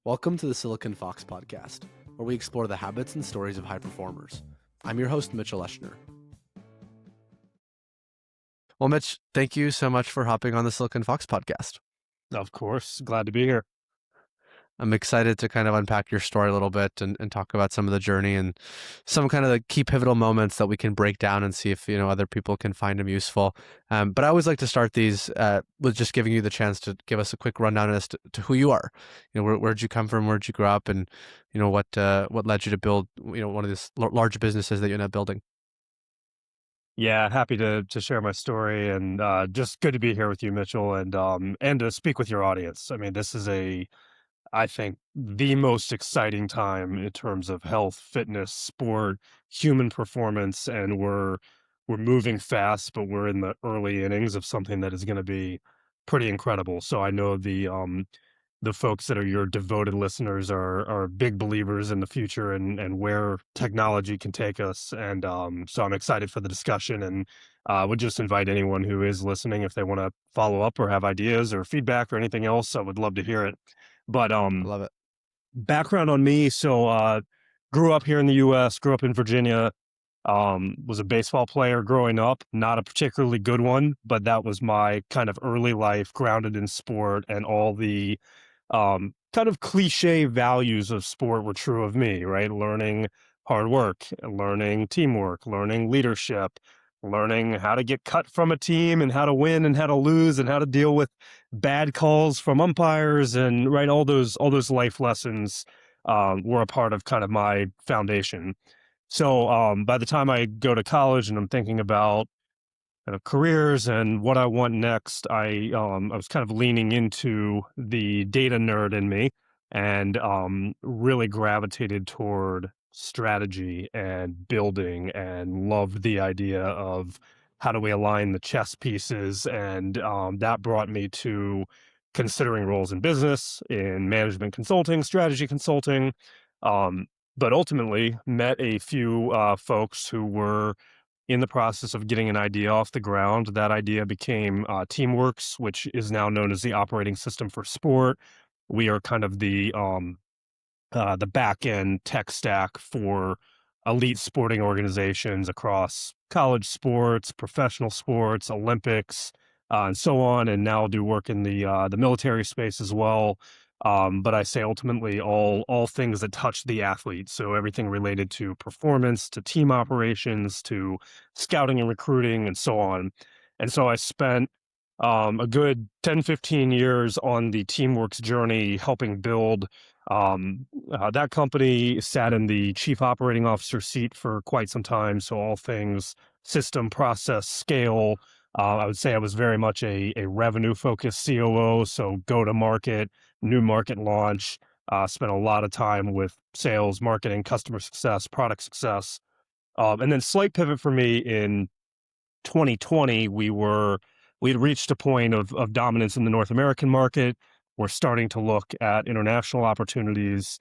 Welcome to the Silicon Fox podcast, where we explore the habits and stories of high performers. I'm your host, Mitchell Heath. Well, Mitch, thank you so much for hopping on the Silicon Fox podcast. Of course. Glad to be here. I'm excited to kind of unpack your story a little bit and talk about some of the journey and some kind of the key pivotal moments that we can break down and see if, other people can find them useful. But I always like to start these with just giving you the chance to give us a quick rundown as to who you are. Where'd you come from? Where'd you grow up? And, what led you to build, one of these large businesses that you're now building? Yeah, happy to share my story, and just good to be here with you, Mitchell, and to speak with your audience. I mean, this is I think, the most exciting time in terms of health, fitness, sport, human performance, and we're moving fast, but we're in the early innings of something that is going to be pretty incredible. So I know the folks that are your devoted listeners are big believers in the future and where technology can take us. And so I'm excited for the discussion, and would just invite anyone who is listening, if they want to follow up or have ideas or feedback or anything else, I would love to hear it. But I love it. background on me. So grew up here in the US, grew up in Virginia, was a baseball player growing up, not a particularly good one, but that was my kind of early life, grounded in sport, and all the kind of cliche values of sport were true of me, right? Learning hard work, learning teamwork, learning leadership, learning how to get cut from a team and how to win and how to lose and how to deal with bad calls from umpires, and right, all those life lessons were a part of kind of my foundation. So by the time I go to college and I'm thinking about careers and what I want next, I was kind of leaning into the data nerd in me, and really gravitated toward strategy and building, and loved the idea of how do we align the chess pieces, and that brought me to considering roles in business, in management consulting, strategy consulting, um, but ultimately met a few folks who were in the process of getting an idea off the ground. That idea became Teamworks, which is now known as the operating system for sport. We are kind of the back end tech stack for elite sporting organizations across college sports, professional sports, Olympics, and so on. And now do work in the military space as well. But I say ultimately all things that touch the athlete. So everything related to performance, to team operations, to scouting and recruiting, and so on. And so I spent a good 10, 15 years on the Teamworks journey, helping build that company. Sat in the chief operating officer seat for quite some time. So all things system, process, scale. I would say I was very much a revenue focused COO. So go to market, new market launch, spent a lot of time with sales, marketing, customer success, product success. And then slight pivot for me in 2020, we had reached a point of dominance in the North American market. We're starting to look at international opportunities.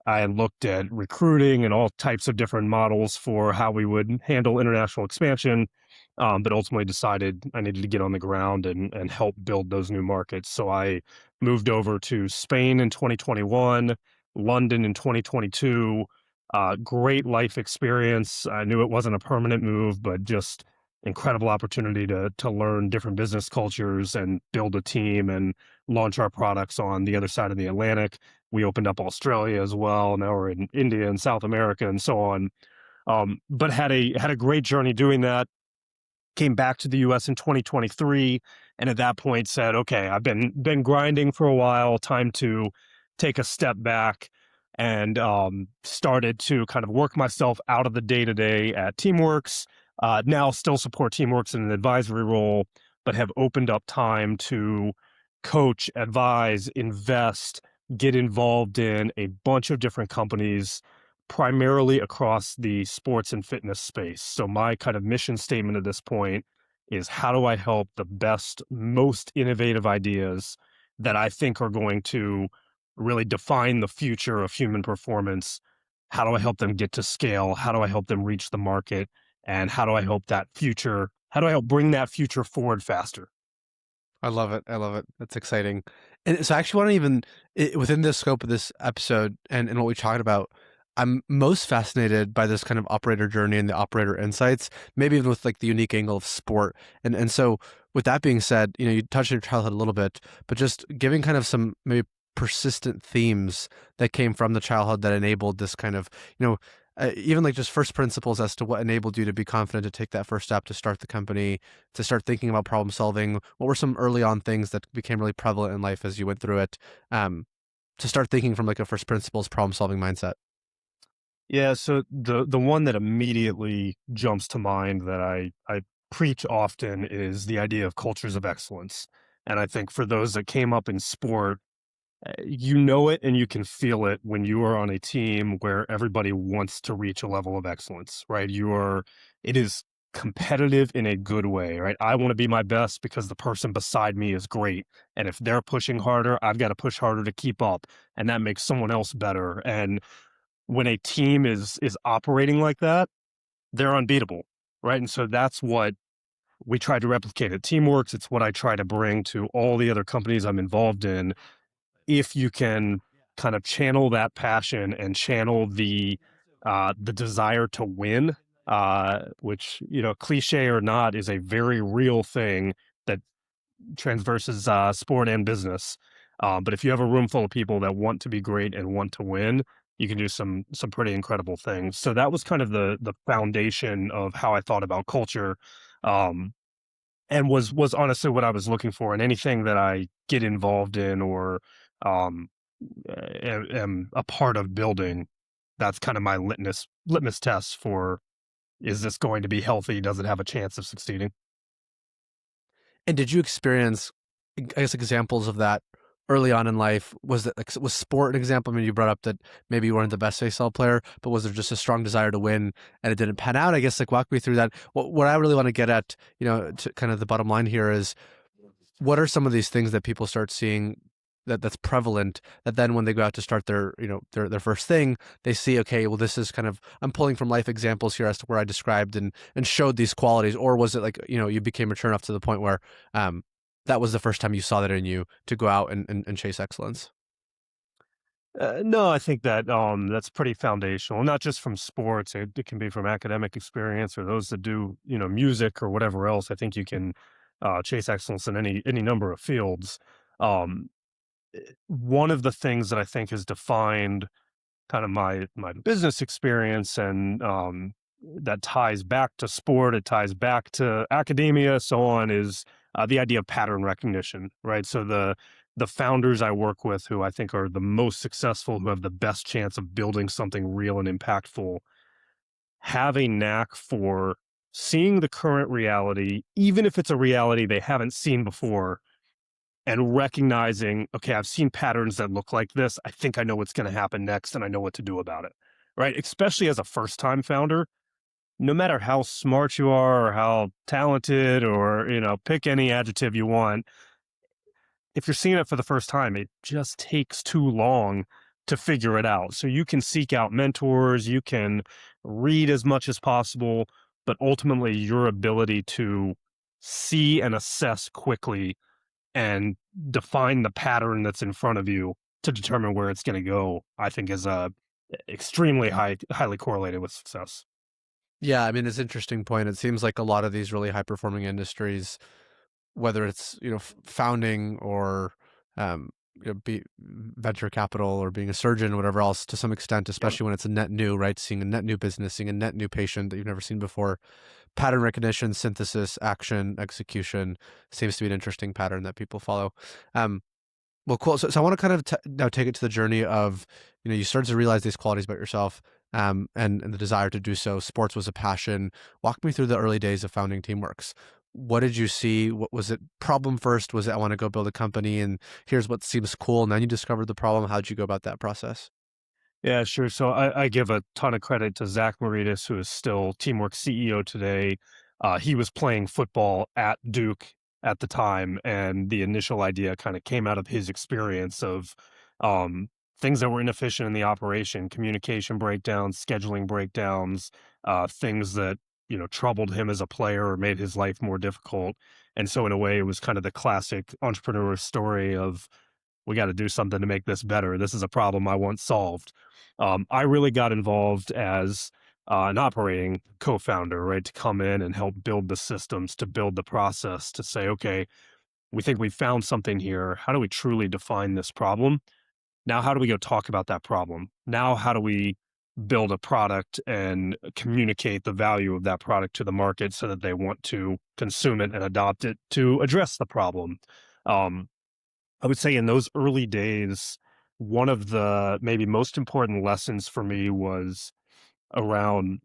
I looked at recruiting and all types of different models for how we would handle international expansion, but ultimately decided I needed to get on the ground and help build those new markets. So I moved over to Spain in 2021, London in 2022. Great life experience. I knew it wasn't a permanent move, but just incredible opportunity to learn different business cultures and build a team and launch our products on the other side of the Atlantic. We opened up Australia as well. Now we're in India and South America and so on. But had a great journey doing that. Came back to the US in 2023, and at that point said, okay, I've been grinding for a while, time to take a step back, and started to kind of work myself out of the day-to-day at Teamworks. Now still support Teamworks in an advisory role, but have opened up time to coach, advise, invest, get involved in a bunch of different companies, primarily across the sports and fitness space. So my kind of mission statement at this point is, how do I help the best, most innovative ideas that I think are going to really define the future of human performance? How do I help them get to scale? How do I help them reach the market? And how do I help bring that future forward faster? I love it. I love it. That's exciting. And so I actually want to even within the scope of this episode and what we talked about, I'm most fascinated by this kind of operator journey and the operator insights, maybe even with like the unique angle of sport. And so with that being said, you touched on your childhood a little bit, but just giving kind of some maybe persistent themes that came from the childhood that enabled this kind of, you know, even like just first principles as to what enabled you to be confident to take that first step to start the company, to start thinking about problem solving? What were some early on things that became really prevalent in life as you went through it, um, to start thinking from like a first principles problem solving mindset? Yeah, so the one that immediately jumps to mind that I preach often is the idea of cultures of excellence. And I think for those that came up in sport, you know it and you can feel it when you are on a team where everybody wants to reach a level of excellence, right? It is competitive in a good way, right? I want to be my best because the person beside me is great. And if they're pushing harder, I've got to push harder to keep up. And that makes someone else better. And when a team is operating like that, they're unbeatable, right? And so that's what we try to replicate at Teamworks. It's what I try to bring to all the other companies I'm involved in. If you can kind of channel that passion and channel the desire to win, which, cliche or not, is a very real thing that transverses sport and business. But if you have a room full of people that want to be great and want to win, you can do some pretty incredible things. So that was kind of the foundation of how I thought about culture, um, and was honestly what I was looking for in anything that I get involved in or um, am a part of building. That's kind of my litmus test for, is this going to be healthy? Does it have a chance of succeeding? And did you experience, I guess, examples of that early on in life? Was it like, was sport an example? I mean, you brought up that maybe you weren't the best baseball player, but was there just a strong desire to win and it didn't pan out? I guess like walk me through that. What I really want to get at, to kind of the bottom line here is, what are some of these things that people start seeing that's prevalent, that then when they go out to start their, their first thing, they see, okay, well, this is kind of, I'm pulling from life examples here as to where I described and showed these qualities? Or was it like, you became mature enough to the point where, that was the first time you saw that in you to go out and chase excellence? No, I think that that's pretty foundational. Not just from sports; it can be from academic experience or those that do music or whatever else. I think you can chase excellence in any number of fields. Um, One of the things that I think has defined kind of my business experience and that ties back to sport, it ties back to academia, so on, is the idea of pattern recognition, right? So the founders I work with, who I think are the most successful, who have the best chance of building something real and impactful, have a knack for seeing the current reality, even if it's a reality they haven't seen before, and recognizing, okay, I've seen patterns that look like this. I think I know what's going to happen next and I know what to do about it. Right. Especially as a first time founder, no matter how smart you are or how talented or, pick any adjective you want, if you're seeing it for the first time, it just takes too long to figure it out. So you can seek out mentors, you can read as much as possible, but ultimately your ability to see and assess quickly and define the pattern that's in front of you to determine where it's going to go, I think is extremely highly correlated with success. Yeah, I mean, it's an interesting point. It seems like a lot of these really high performing industries, whether it's, founding or, be venture capital or being a surgeon or whatever else, to some extent, Yep. especially when it's a net new, right? Seeing a net new business, seeing a net new patient that you've never seen before. Pattern recognition, synthesis, action, execution seems to be an interesting pattern that people follow. Um, well, cool. So I want to kind of now take it to the journey of, you started to realize these qualities about yourself, and the desire to do so. Sports was a passion. Walk me through the early days of founding Teamworks. What did you see? What was it? Problem first? Was it, I want to go build a company and here's what seems cool? And then you discovered the problem. How'd you go about that process? Yeah, sure. So I give a ton of credit to Zach Maritas, who is still Teamwork CEO today. He was playing football at Duke at the time, and the initial idea kind of came out of his experience of um, things that were inefficient in the operation, communication breakdowns, scheduling breakdowns, things that troubled him as a player or made his life more difficult. And so in a way, it was kind of the classic entrepreneur story of, we got to do something to make this better. This is a problem I want solved. I really got involved as an operating co-founder, right, to come in and help build the systems, to build the process, to say, okay, we think we've found something here. How do we truly define this problem? Now, how do we go talk about that problem? Now, how do we build a product and communicate the value of that product to the market so that they want to consume it and adopt it to address the problem? Um, I would say in those early days, one of the maybe most important lessons for me was around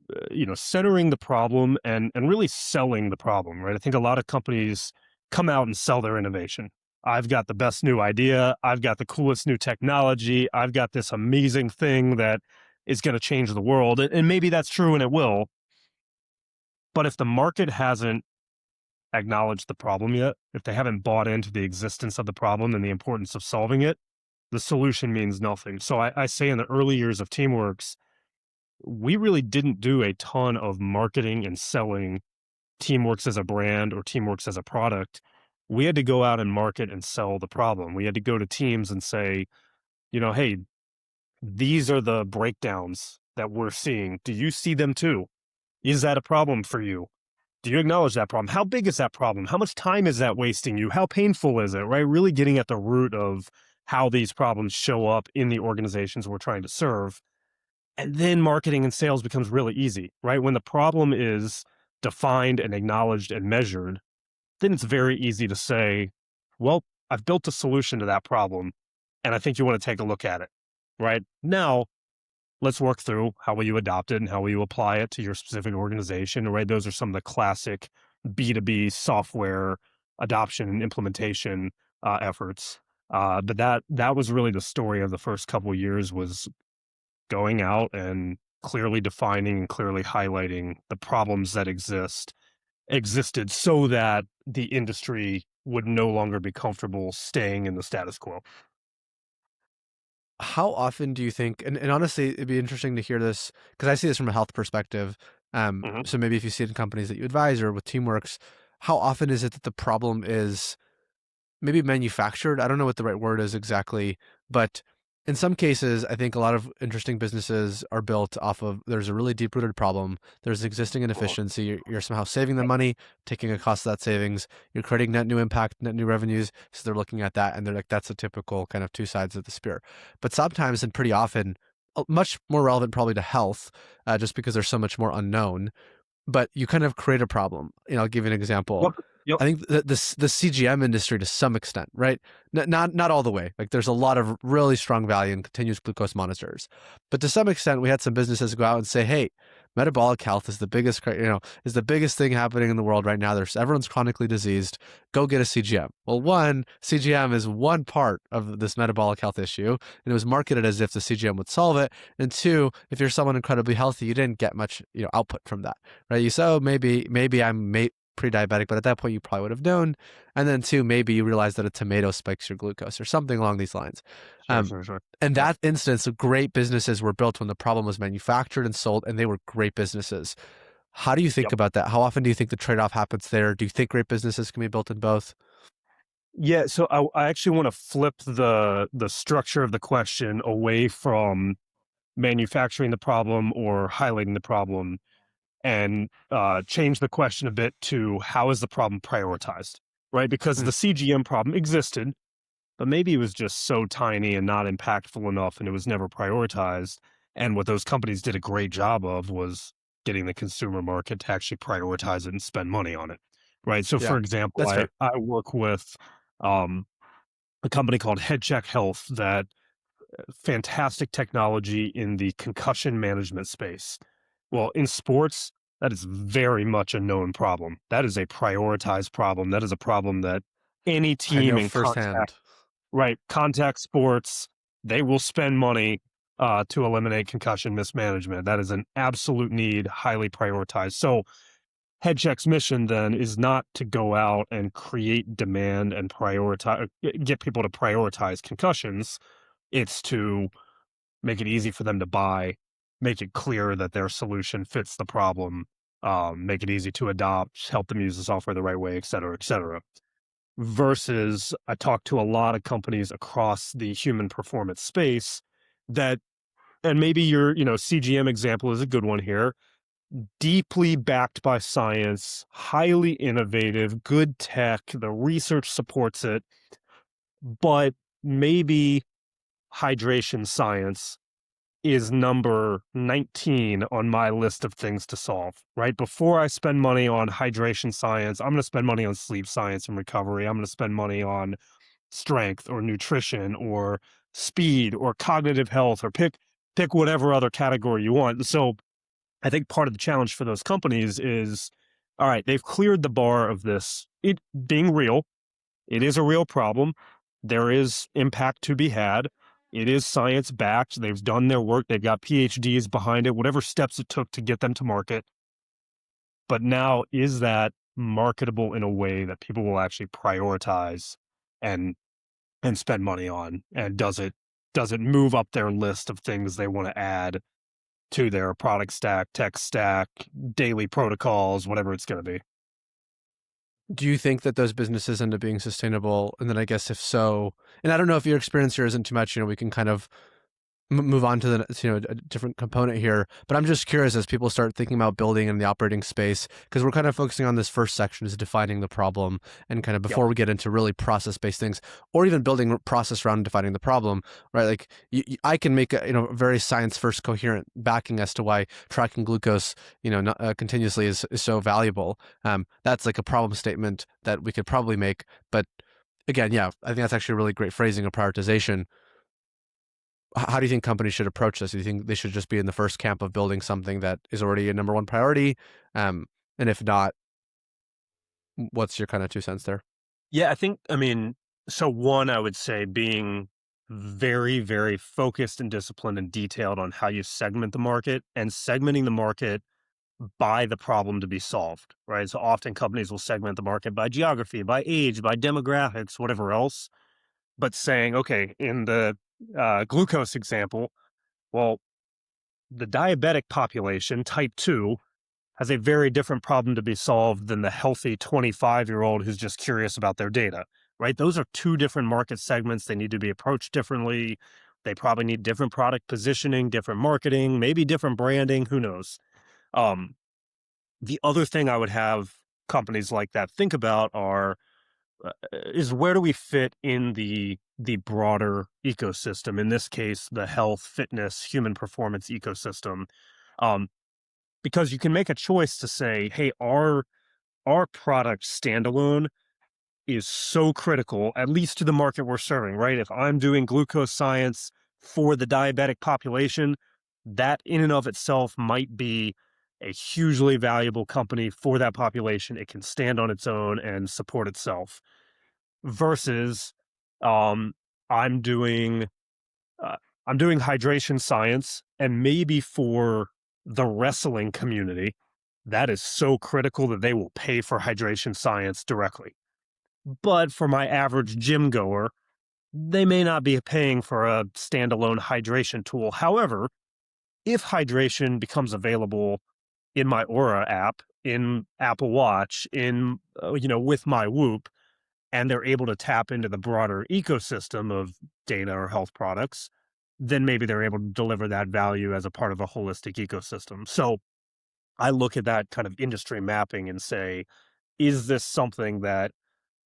centering the problem and really selling the problem, right? I think a lot of companies come out and sell their innovation. I've got the best new idea, I've got the coolest new technology, I've got this amazing thing that is going to change the world, and maybe that's true and it will. But if the market hasn't acknowledged the problem yet, if they haven't bought into the existence of the problem and the importance of solving it, the solution means nothing. So I say in the early years of Teamworks, we really didn't do a ton of marketing and selling Teamworks as a brand or Teamworks as a product. We had to go out and market and sell the problem. We had to go to teams and say, hey, these are the breakdowns that we're seeing. Do you see them too? Is that a problem for you? Do you acknowledge that problem? How big is that problem? How much time is that wasting you? How painful is it, right? Really getting at the root of how these problems show up in the organizations we're trying to serve. And then marketing and sales becomes really easy, right? When the problem is defined and acknowledged and measured, then it's very easy to say, well, I've built a solution to that problem, and I think you want to take a look at it, right? Now, let's work through how will you adopt it and how will you apply it to your specific organization, right? Those are some of the classic B2B software adoption and implementation efforts. But that was really the story of the first couple of years, was going out and clearly defining and clearly highlighting the problems that existed so that the industry would no longer be comfortable staying in the status quo. How often do you think, and honestly, it'd be interesting to hear this because I see this from a health perspective. Mhm. So maybe if you see it in companies that you advise or with Teamworks, how often is it that the problem is maybe manufactured? I don't know what the right word is exactly, but in some cases, I think a lot of interesting businesses are built off of there's a really deep rooted problem. There's existing Mhm. inefficiency. You're somehow saving them money, taking a cost of that savings. You're creating net new impact, net new revenues. So they're looking at that and they're like, that's a typical kind of two sides of the spear. But sometimes and pretty often, much more relevant probably to health, just because there's so much more unknown, but you kind of create a problem. I'll give you an example. Yep. Yep. I think the CGM industry to some extent, right? Not all the way. Like there's a lot of really strong value in continuous glucose monitors, but to some extent, we had some businesses go out and say, "Hey, metabolic health is the biggest, is the biggest thing happening in the world right now. Everyone's chronically diseased. Go get a CGM." Well, one, CGM is one part of this metabolic health issue, and it was marketed as if the CGM would solve it. And two, if you're someone incredibly healthy, you didn't get much, output from that, right? You said, "Oh, maybe I'm pre-diabetic," but at that point you probably would have known. And then two, maybe you realize that a tomato spikes your glucose or something along these lines. Sure, Um, sure, sure. in Yep. that instance, great businesses were built when the problem was manufactured and sold, and they were great businesses. How do you think Yep. about that? How often do you think the trade-off happens there? Do you think great businesses can be built in both? Yeah, so I actually want to flip the structure of the question away from manufacturing the problem or highlighting the problem, and change the question a bit to how is the problem prioritized, right? Because Mm, the CGM problem existed, but maybe it was just so tiny and not impactful enough, and it was never prioritized. And what those companies did a great job of was getting the consumer market to actually prioritize it and spend money on it, right? So, yeah, for example, that's fair. I work with um, a company called HeadCheck Health that fantastic technology in the concussion management space. Well, in sports, that is very much a known problem. That is a prioritized problem. That is a problem that any I team know in contact, firsthand. right, contact sports, they will spend money to eliminate concussion mismanagement. That is an absolute need, highly prioritized. So, HeadCheck's mission then is not to go out and create demand and prioritize, get people to prioritize concussions. It's to make it easy for them to buy, make it clear that their solution fits the problem, make it easy to adopt, help them use the software the right way, et cetera, et cetera. Versus I talk to a lot of companies across the human performance space that, and maybe your, CGM example is a good one here, deeply backed by science, highly innovative, good tech, the research supports it, but maybe hydration science is number 19 on my list of things to solve, right? Before I spend money on hydration science, I'm going to spend money on sleep science and recovery. I'm going to spend money on strength or nutrition or speed or cognitive health, or pick whatever other category you want. And so I think part of the challenge for those companies is, all right, they've cleared the bar of this, it being real. It is a real problem. There is impact to be had. It is science backed. They've done their work. They've got PhDs behind it, whatever steps it took to get them to market. But now, is that marketable in a way that people will actually prioritize and spend money on? And does it move up their list of things they want to add to their product stack, tech stack, daily protocols, whatever it's going to be? Do you think that those businesses end up being sustainable? And then I guess if so, and I don't know if your experience here isn't too much, we can kind of move on to the a different component here, but I'm just curious as people start thinking about building in the operating space, because we're kind of focusing on this first section is defining the problem, and kind of Yep. before we get into really process-based things or even building process around defining the problem, right? Like I can make a very science-first coherent backing as to why tracking glucose not, continuously is so valuable. That's like a problem statement that we could probably make, but again, yeah, I think that's actually a really great phrasing of prioritization. How do you think companies should approach this? Do you think they should just be in the first camp of building something that is already a number one priority? And if not, what's your kind of 2 cents there? Yeah, I mean, so one, I would say being very, very focused and disciplined and detailed on how you segment the market, and segmenting the market by the problem to be solved, right? So often companies will segment the market by geography, by age, by demographics, whatever else, but saying, okay, in the glucose example, well, the diabetic population, type 2, has a very different problem to be solved than the healthy 25-year-old who's just curious about their data, right? Those are two different market segments. They need to be approached differently. They probably need different product positioning, different marketing, maybe different branding, who knows? Um, the other thing I would have companies like that think about is where do we fit in the broader ecosystem? In this case, the health, fitness, human performance ecosystem. Um, because you can make a choice to say, hey, our product standalone is so critical, at least to the market we're serving, right? If I'm doing glucose science for the diabetic population, that in and of itself might be a hugely valuable company for that population. It can stand on its own and support itself. Versus, um, I'm doing uh, I'm doing hydration science, and maybe for the wrestling community, that is so critical that they will pay for hydration science directly. But for my average gym goer, they may not be paying for a standalone hydration tool. However, if hydration becomes available in my Aura app, in Apple Watch, with my Whoop, and they're able to tap into the broader ecosystem of data or health products, then maybe they're able to deliver that value as a part of a holistic ecosystem. So I look at that kind of industry mapping and say, is this something that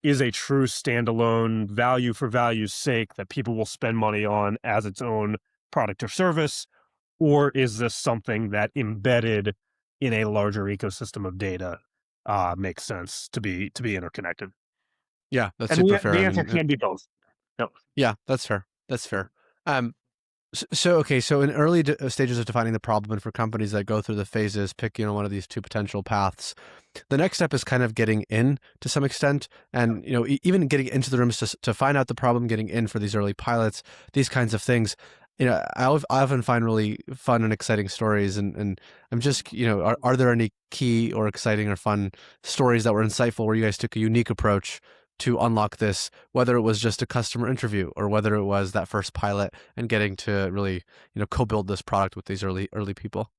is a true standalone value for value's sake that people will spend money on as its own product or service? Or is this something that embedded in a larger ecosystem of data makes sense to be interconnected? Yeah, that's And super fair. the I answer mean, can be both. No. yeah, that's fair. That's fair. Um, So okay, so in early stages of defining the problem, and for companies that go through the phases, pick one of these two potential paths. The next step is kind of getting in to some extent, and even getting into the rooms to find out the problem, getting in for these early pilots, these kinds of things. I often find really fun and exciting stories, and I'm just are there any key or exciting or fun stories that were insightful where you guys took a unique approach to unlock this, whether it was just a customer interview or whether it was that first pilot and getting to really, co-build this product with these early people?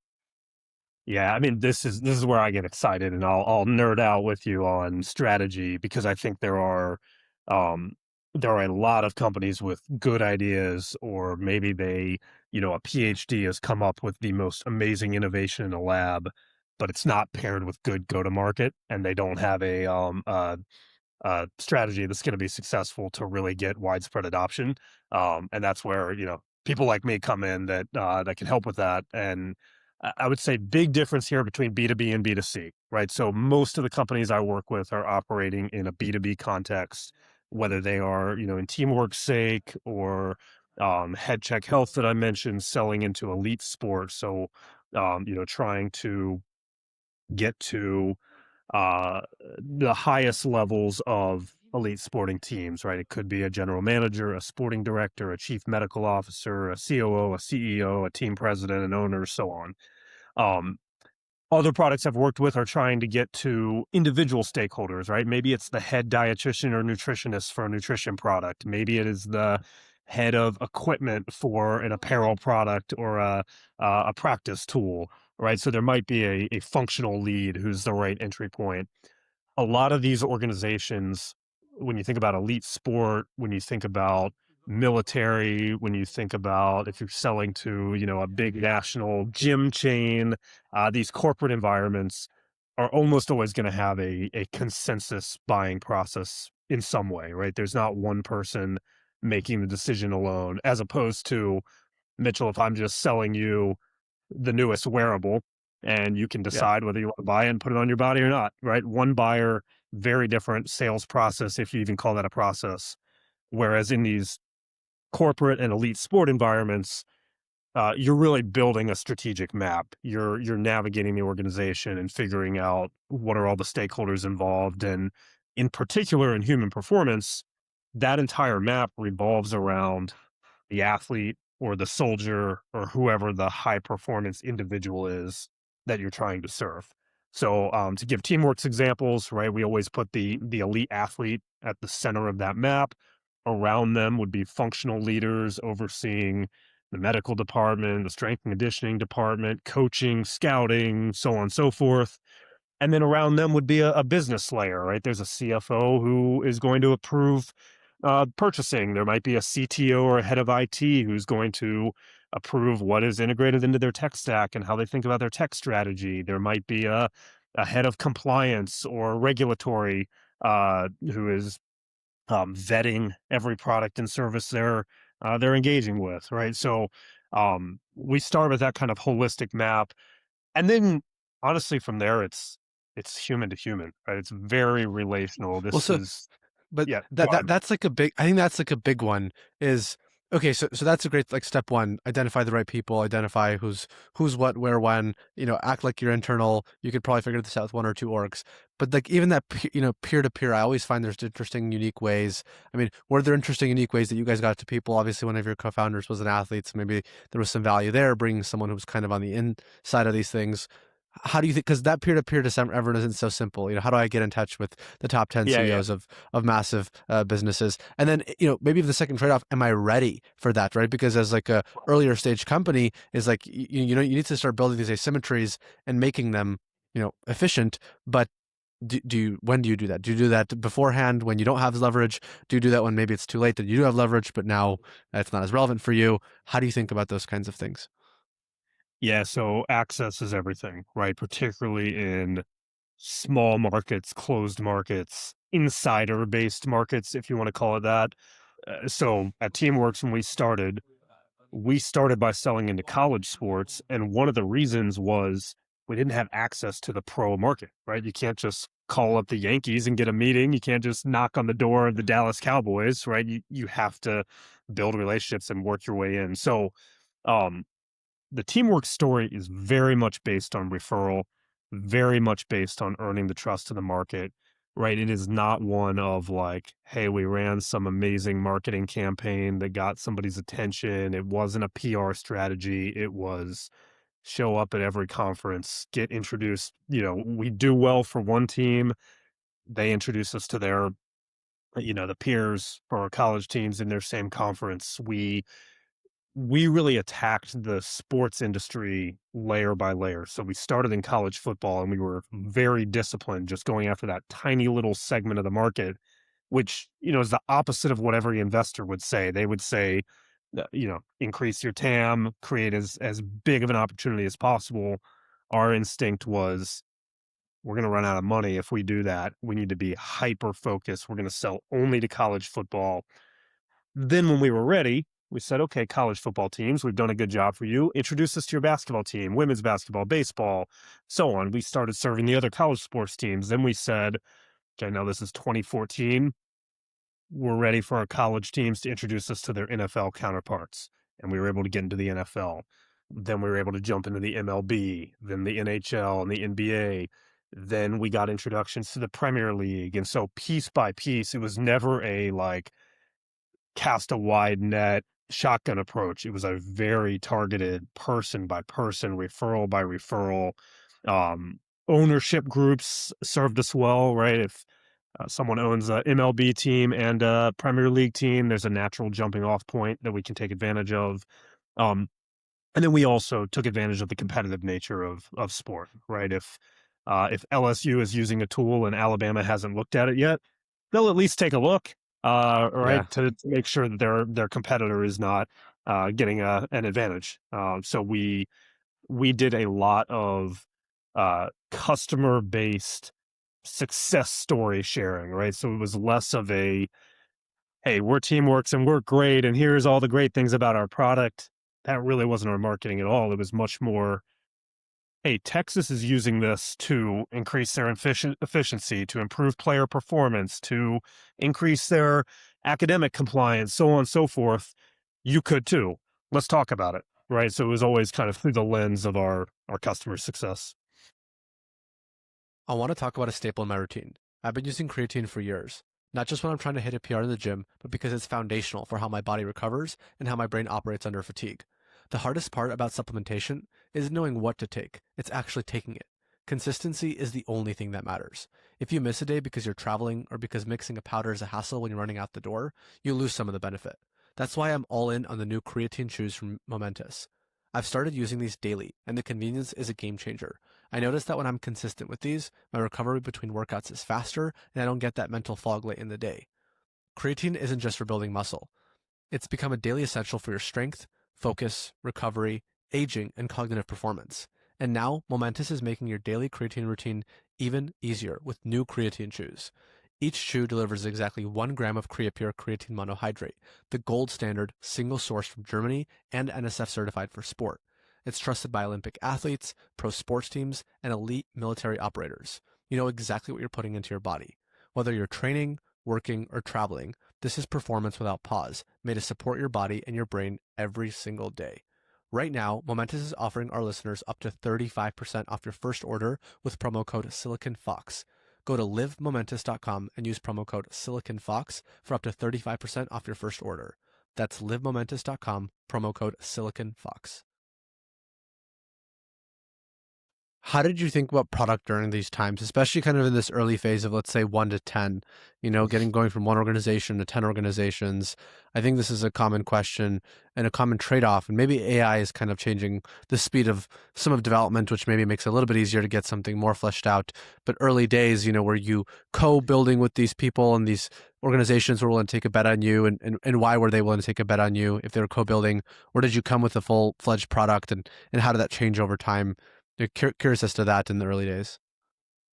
Yeah, I mean, this is where I get excited, and I'll nerd out with you on strategy because I think um, there are a lot of companies with good ideas, or maybe a PhD has come up with the most amazing innovation in a lab, but it's not paired with good go to market, and they don't have a strategy that's going to be successful to really get widespread adoption. And that's where people like me come in that can help with that. And I would say big difference here between B2B and B2C, right? So most of the companies I work with are operating in a B2B context, whether they are in teamwork's sake or head check health that I mentioned, selling into elite sports. So trying to get to uh, the highest levels of elite sporting teams, right? It could be a general manager, a sporting director, a chief medical officer, a COO, a CEO, a team president, an owner, so on. Um, Other products I've worked with are trying to get to individual stakeholders, right? Maybe it's the head dietitian or nutritionist for a nutrition product. Maybe it is the head of equipment for an apparel product or a practice tool, right? So there might be a functional lead who's the right entry point. A lot of these organizations, when you think about elite sport, when you think about military, when you think about if you're selling to, a big national gym chain, these corporate environments are almost always going to have a consensus buying process in some way, right? There's not one person making the decision alone, as opposed to Mitchell, if I'm just selling you the newest wearable and you can Yeah. decide whether you want to buy it and put it on your body or not, right? One buyer, very different sales process, if you even call that a process. Whereas in these corporate and elite sport environments, you're really building a strategic map. You're navigating the organization and figuring out what are all the stakeholders involved. And in particular, in human performance, that entire map revolves around the athlete or the soldier or whoever the high performance individual is that you're trying to serve. So to give teamwork's examples, right, we always put the elite athlete at the center of that map. Around them would be functional leaders overseeing the medical department, the strength and conditioning department, coaching, scouting, so on and so forth. And then around them would be a business layer, right? There's a CFO who is going to approve purchasing. There might be a CTO or a head of IT who's going to approve what is integrated into their tech stack and how they think about their tech strategy. There might be a head of compliance or regulatory who is vetting every product and service they're engaging with, right? So we start with that kind of holistic map, and then honestly from there it's human to human, right? It's very relational. Well, This so is but yeah, go that ahead. that's like a big I think that's like a big one is okay, so that's a great like step one, identify the right people, identify who's what, where, when, act like your internal, you could probably figure this out with one or two orgs. But like even that peer to peer, I always find there's interesting, unique ways. I mean, were there interesting, unique ways that you guys got to people? Obviously, one of your co-founders was an athlete, so maybe there was some value there, bringing someone who was kind of on the inside of these things. How do you think? Because that peer-to-peer to everyone isn't so simple. How do I get in touch with the top 10 Yeah, yeah. CEOs of massive businesses? And then, maybe the second trade-off, am I ready for that, right? Because as like a earlier stage company is like, you need to start building these asymmetries and making them, efficient. But when do you do that? Do you do that beforehand when you don't have leverage? Do you do that when maybe it's too late that you do have leverage, but now it's not as relevant for you? How do you think about those kinds of things? Yeah, so access is everything, right? Particularly in small markets, closed markets, insider based markets, if you want to call it that. So at Teamworks, when we started by selling into college sports. And one of the reasons was we didn't have access to the pro market, right? You can't just call up the Yankees and get a meeting. You can't just knock on the door of the Dallas Cowboys, right? You have to build relationships and work your way in. So um, the teamwork story is very much based on referral, very much based on earning the trust of the market, right? It is not one of like, hey, we ran some amazing marketing campaign that got somebody's attention. It wasn't a PR strategy. It was show up at every conference, get introduced. We do well for one team. They introduce us to their, the peers for our college teams in their same conference. We we really attacked the sports industry layer by layer. So we started in college football and we were very disciplined, just going after that tiny little segment of the market, which, is the opposite of what every investor would say. They would say, increase your TAM, create as big of an opportunity as possible. Our instinct was, we're going to run out of money if we do that. We need to be hyper focused. We're going to sell only to college football. Then when we were ready, we said, okay, college football teams, we've done a good job for you. Introduce us to your basketball team, women's basketball, baseball, so on. We started serving the other college sports teams. Then we said, okay, now this is 2014. We're ready for our college teams to introduce us to their NFL counterparts. And we were able to get into the NFL. Then we were able to jump into the MLB, then the NHL and the NBA. Then we got introductions to the Premier League. And so piece by piece, it was never a like, cast a wide net shotgun approach. It was a very targeted person by person, referral by referral. Um, Ownership groups served us well, right? If someone owns a MLB team and a Premier League team, there's a natural jumping off point that we can take advantage of. Um, and then we also took advantage of the competitive nature of sport, right? If LSU is using a tool and Alabama hasn't looked at it yet, they'll at least take a look, Yeah. right, to make sure that their competitor is not getting an advantage. So we did a lot of customer based success story sharing, right? So it was less of a, hey, we're Teamworks and we're great, and here's all the great things about our product. That really wasn't our marketing at all. It was much more, hey, Texas is using this to increase their efficiency, to improve player performance, to increase their academic compliance, so on and so forth. You could too. Let's talk about it, right? So it was always kind of through the lens of our customer success. I want to talk about a staple in my routine. I've been using creatine for years, not just when I'm trying to hit a PR in the gym, but because it's foundational for how my body recovers and how my brain operates under fatigue. The hardest part about supplementation is knowing what to take. It's actually taking it. Consistency is the only thing that matters. If you miss a day because you're traveling or because mixing a powder is a hassle when you're running out the door, you lose some of the benefit. That's why I'm all in on the new creatine chews from Momentous. I've started using these daily, and the convenience is a game changer. I notice that when I'm consistent with these, my recovery between workouts is faster, and I don't get that mental fog late in the day. Creatine isn't just for building muscle. It's become a daily essential for your strength, focus, recovery, aging, and cognitive performance. And now, Momentous is making your daily creatine routine even easier with new creatine chews. Each chew delivers exactly 1 gram of CreaPure creatine monohydrate, the gold standard, single source from Germany and NSF certified for sport. It's trusted by Olympic athletes, pro sports teams, and elite military operators. You know exactly what you're putting into your body. Whether you're training, working, or traveling, this is performance without pause, made to support your body and your brain every single day. Right now, Momentous is offering our listeners up to 35% off your first order with promo code SiliconFox. Go to livemomentous.com and use promo code SiliconFox for up to 35% off your first order. That's livemomentous.com, promo code SiliconFox. How did you think about product during these times, especially kind of in this early phase of, let's say, 1 to 10, going from one organization to 10 organizations? I think this is a common question and a common trade-off. And maybe AI is kind of changing the speed of some of development, which maybe makes it a little bit easier to get something more fleshed out. But early days, were you co-building with these people and these organizations were willing to take a bet on you? And why were they willing to take a bet on you if they were co-building? Or did you come with a full-fledged product? And how did that change over time? Curious as to that in the early days.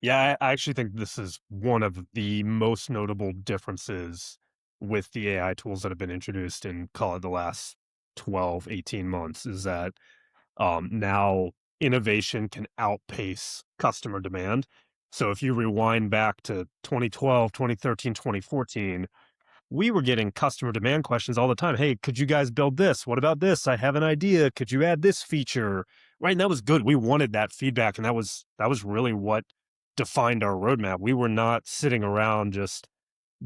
Yeah, I actually think this is one of the most notable differences with the AI tools that have been introduced in, call it, the last 12, 18 months, is that now innovation can outpace customer demand. So if you rewind back to 2012, 2013, 2014, we were getting customer demand questions all the time. Hey, could you guys build this? What about this? I have an idea. Could you add this feature? Right. And that was good. We wanted that feedback. And that was really what defined our roadmap. We were not sitting around just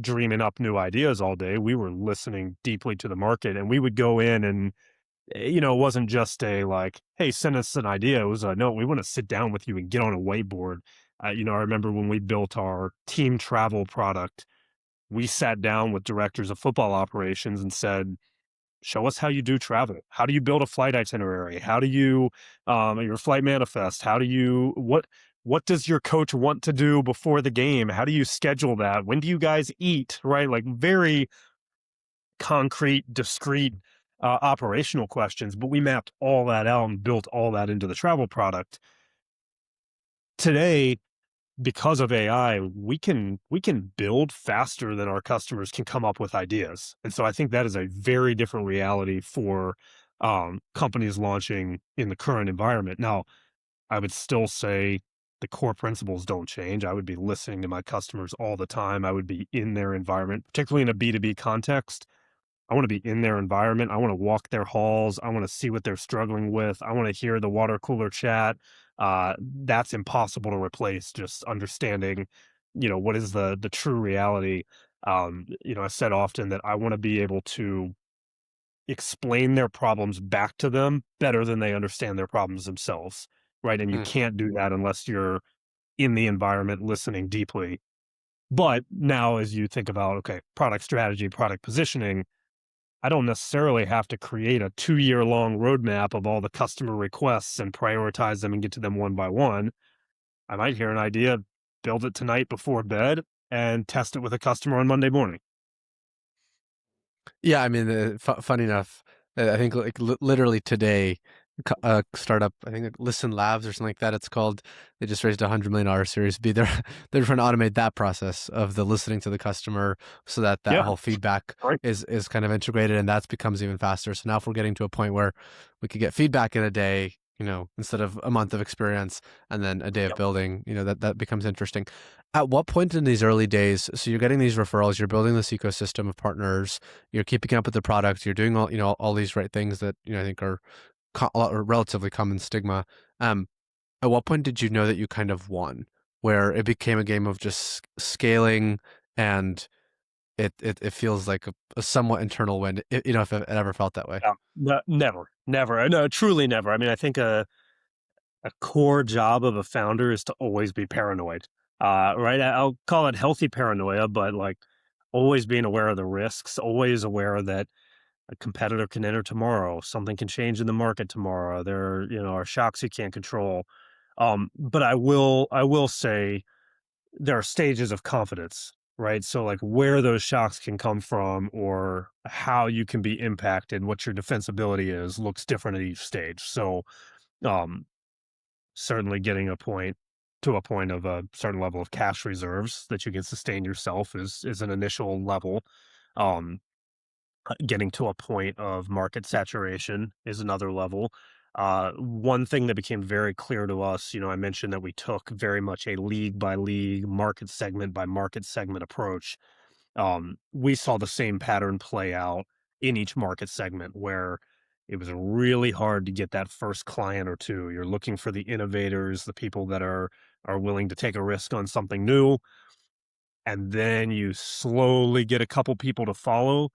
dreaming up new ideas all day. We were listening deeply to the market, and we would go in and, it wasn't just a like, hey, send us an idea. It was a, no, we want to sit down with you and get on a whiteboard. I remember when we built our team travel product, we sat down with directors of football operations and said, show us how you do travel. How do you build a flight itinerary? How do you your flight manifest? How do you what does your coach want to do before the game? How do you schedule that? When do you guys eat? Right? Like very concrete, discrete operational questions, but we mapped all that out and built all that into the travel product. Today, because of AI, we can build faster than our customers can come up with ideas. And so I think that is a very different reality for companies launching in the current environment. Now, I would still say the core principles don't change. I would be listening to my customers all the time. I would be in their environment, particularly in a B2B context. I want to be in their environment. I want to walk their halls. I want to see what they're struggling with. I want to hear the water cooler chat. That's impossible to replace. Just understanding, what is the true reality. I said often that I want to be able to explain their problems back to them better than they understand their problems themselves, right? And you Hmm. can't do that unless you're in the environment listening deeply. But now, as you think about, okay, product strategy, product positioning, I don't necessarily have to create a 2-year long roadmap of all the customer requests and prioritize them and get to them one by one. I might hear an idea, build it tonight before bed, and test it with a customer on Monday morning. Yeah, I mean, funny enough, I think like literally today, startup, I think like Listen Labs or something like that. It's called. They just raised $100 million Series B. They're trying to automate that process of the listening to the customer, so that that Yeah, whole feedback right. is kind of integrated, and that becomes even faster. So now, if we're getting to a point where we could get feedback in a day, instead of a month of experience and then a day of Yep. building, that becomes interesting. At what point in these early days, so you're getting these referrals, you're building this ecosystem of partners, you're keeping up with the product, you're doing all these right things that I think are or relatively common stigma. Um, at what point did you know that you kind of won, where it became a game of just scaling, and it feels like a somewhat internal win, if it ever felt that way? Yeah. Never, never. No, truly never. I mean, I think a core job of a founder is to always be paranoid. Right? I'll call it healthy paranoia, but like always being aware of the risks, always aware that a competitor can enter tomorrow. Something can change in the market tomorrow. There, are shocks you can't control. But I will say there are stages of confidence, right? So like where those shocks can come from or how you can be impacted, what your defensibility is, looks different at each stage. So um, certainly getting a point of a certain level of cash reserves that you can sustain yourself is an initial level. Um, Getting to a point of market saturation is another level. One thing that became very clear to us, I mentioned that we took very much a league by league, market segment by market segment approach. We saw the same pattern play out in each market segment where it was really hard to get that first client or two. You're looking for the innovators, the people that are willing to take a risk on something new, and then you slowly get a couple people to follow,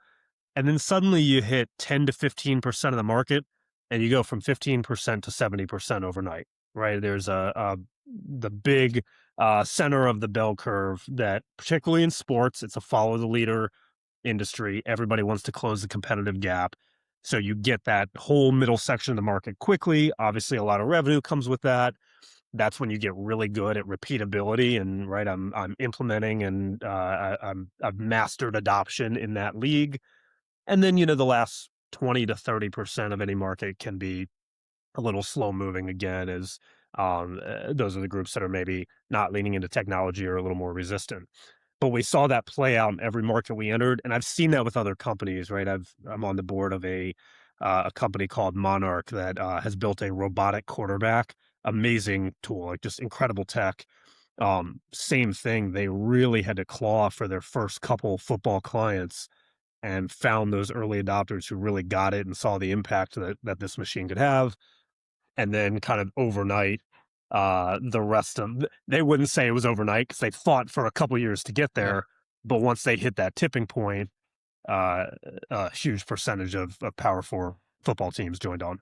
and then suddenly you hit 10 to 15% of the market and you go from 15% to 70% overnight, right? There's the big center of the bell curve that, particularly in sports, it's a follow the leader industry. Everybody wants to close the competitive gap. So you get that whole middle section of the market quickly. Obviously, a lot of revenue comes with that. That's when you get really good at repeatability and right. I'm implementing and I've mastered adoption in that league, and then, the last 20 to 30% of any market can be a little slow moving again, as those are the groups that are maybe not leaning into technology or a little more resistant. But we saw that play out in every market we entered, and I've seen that with other companies, right? I'm on the board of a company called Monarch that has built a robotic quarterback, amazing tool, like just incredible tech. Same thing. They really had to claw for their first couple football clients and found those early adopters who really got it and saw the impact that this machine could have. And then kind of overnight, the rest of they wouldn't say it was overnight because they fought for a couple years to get Yeah. there. But once they hit that tipping point, a huge percentage of Power Four football teams joined on.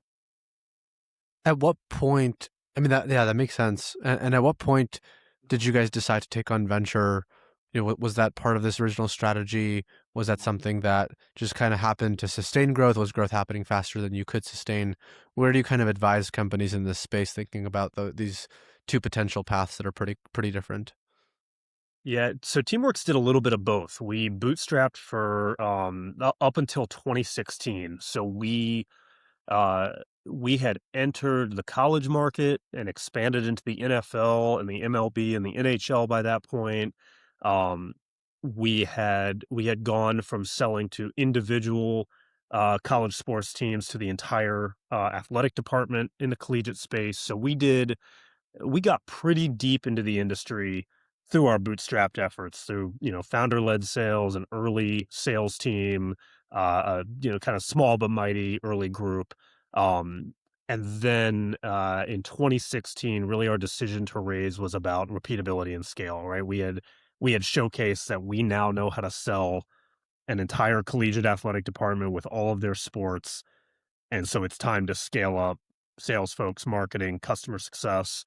At what point, I mean, that makes sense. And at what point did you guys decide to take on venture, was that part of this original strategy? Was that something that just kind of happened to sustain growth? Was growth happening faster than you could sustain? Where do you kind of advise companies in this space thinking about these two potential paths that are pretty different? Yeah, so Teamworks did a little bit of both. We bootstrapped for up until 2016. So uh we had entered the college market and expanded into the NFL and the MLB and the NHL by that point. Um we had gone from selling to individual college sports teams to the entire athletic department in the collegiate space. So we got pretty deep into the industry through our bootstrapped efforts, through founder-led sales, an early sales team, kind of small but mighty early group. um, and then in 2016, really our decision to raise was about repeatability and scale. Right, we had showcased that we now know how to sell an entire collegiate athletic department with all of their sports, and so it's time to scale up sales folks, marketing, customer success.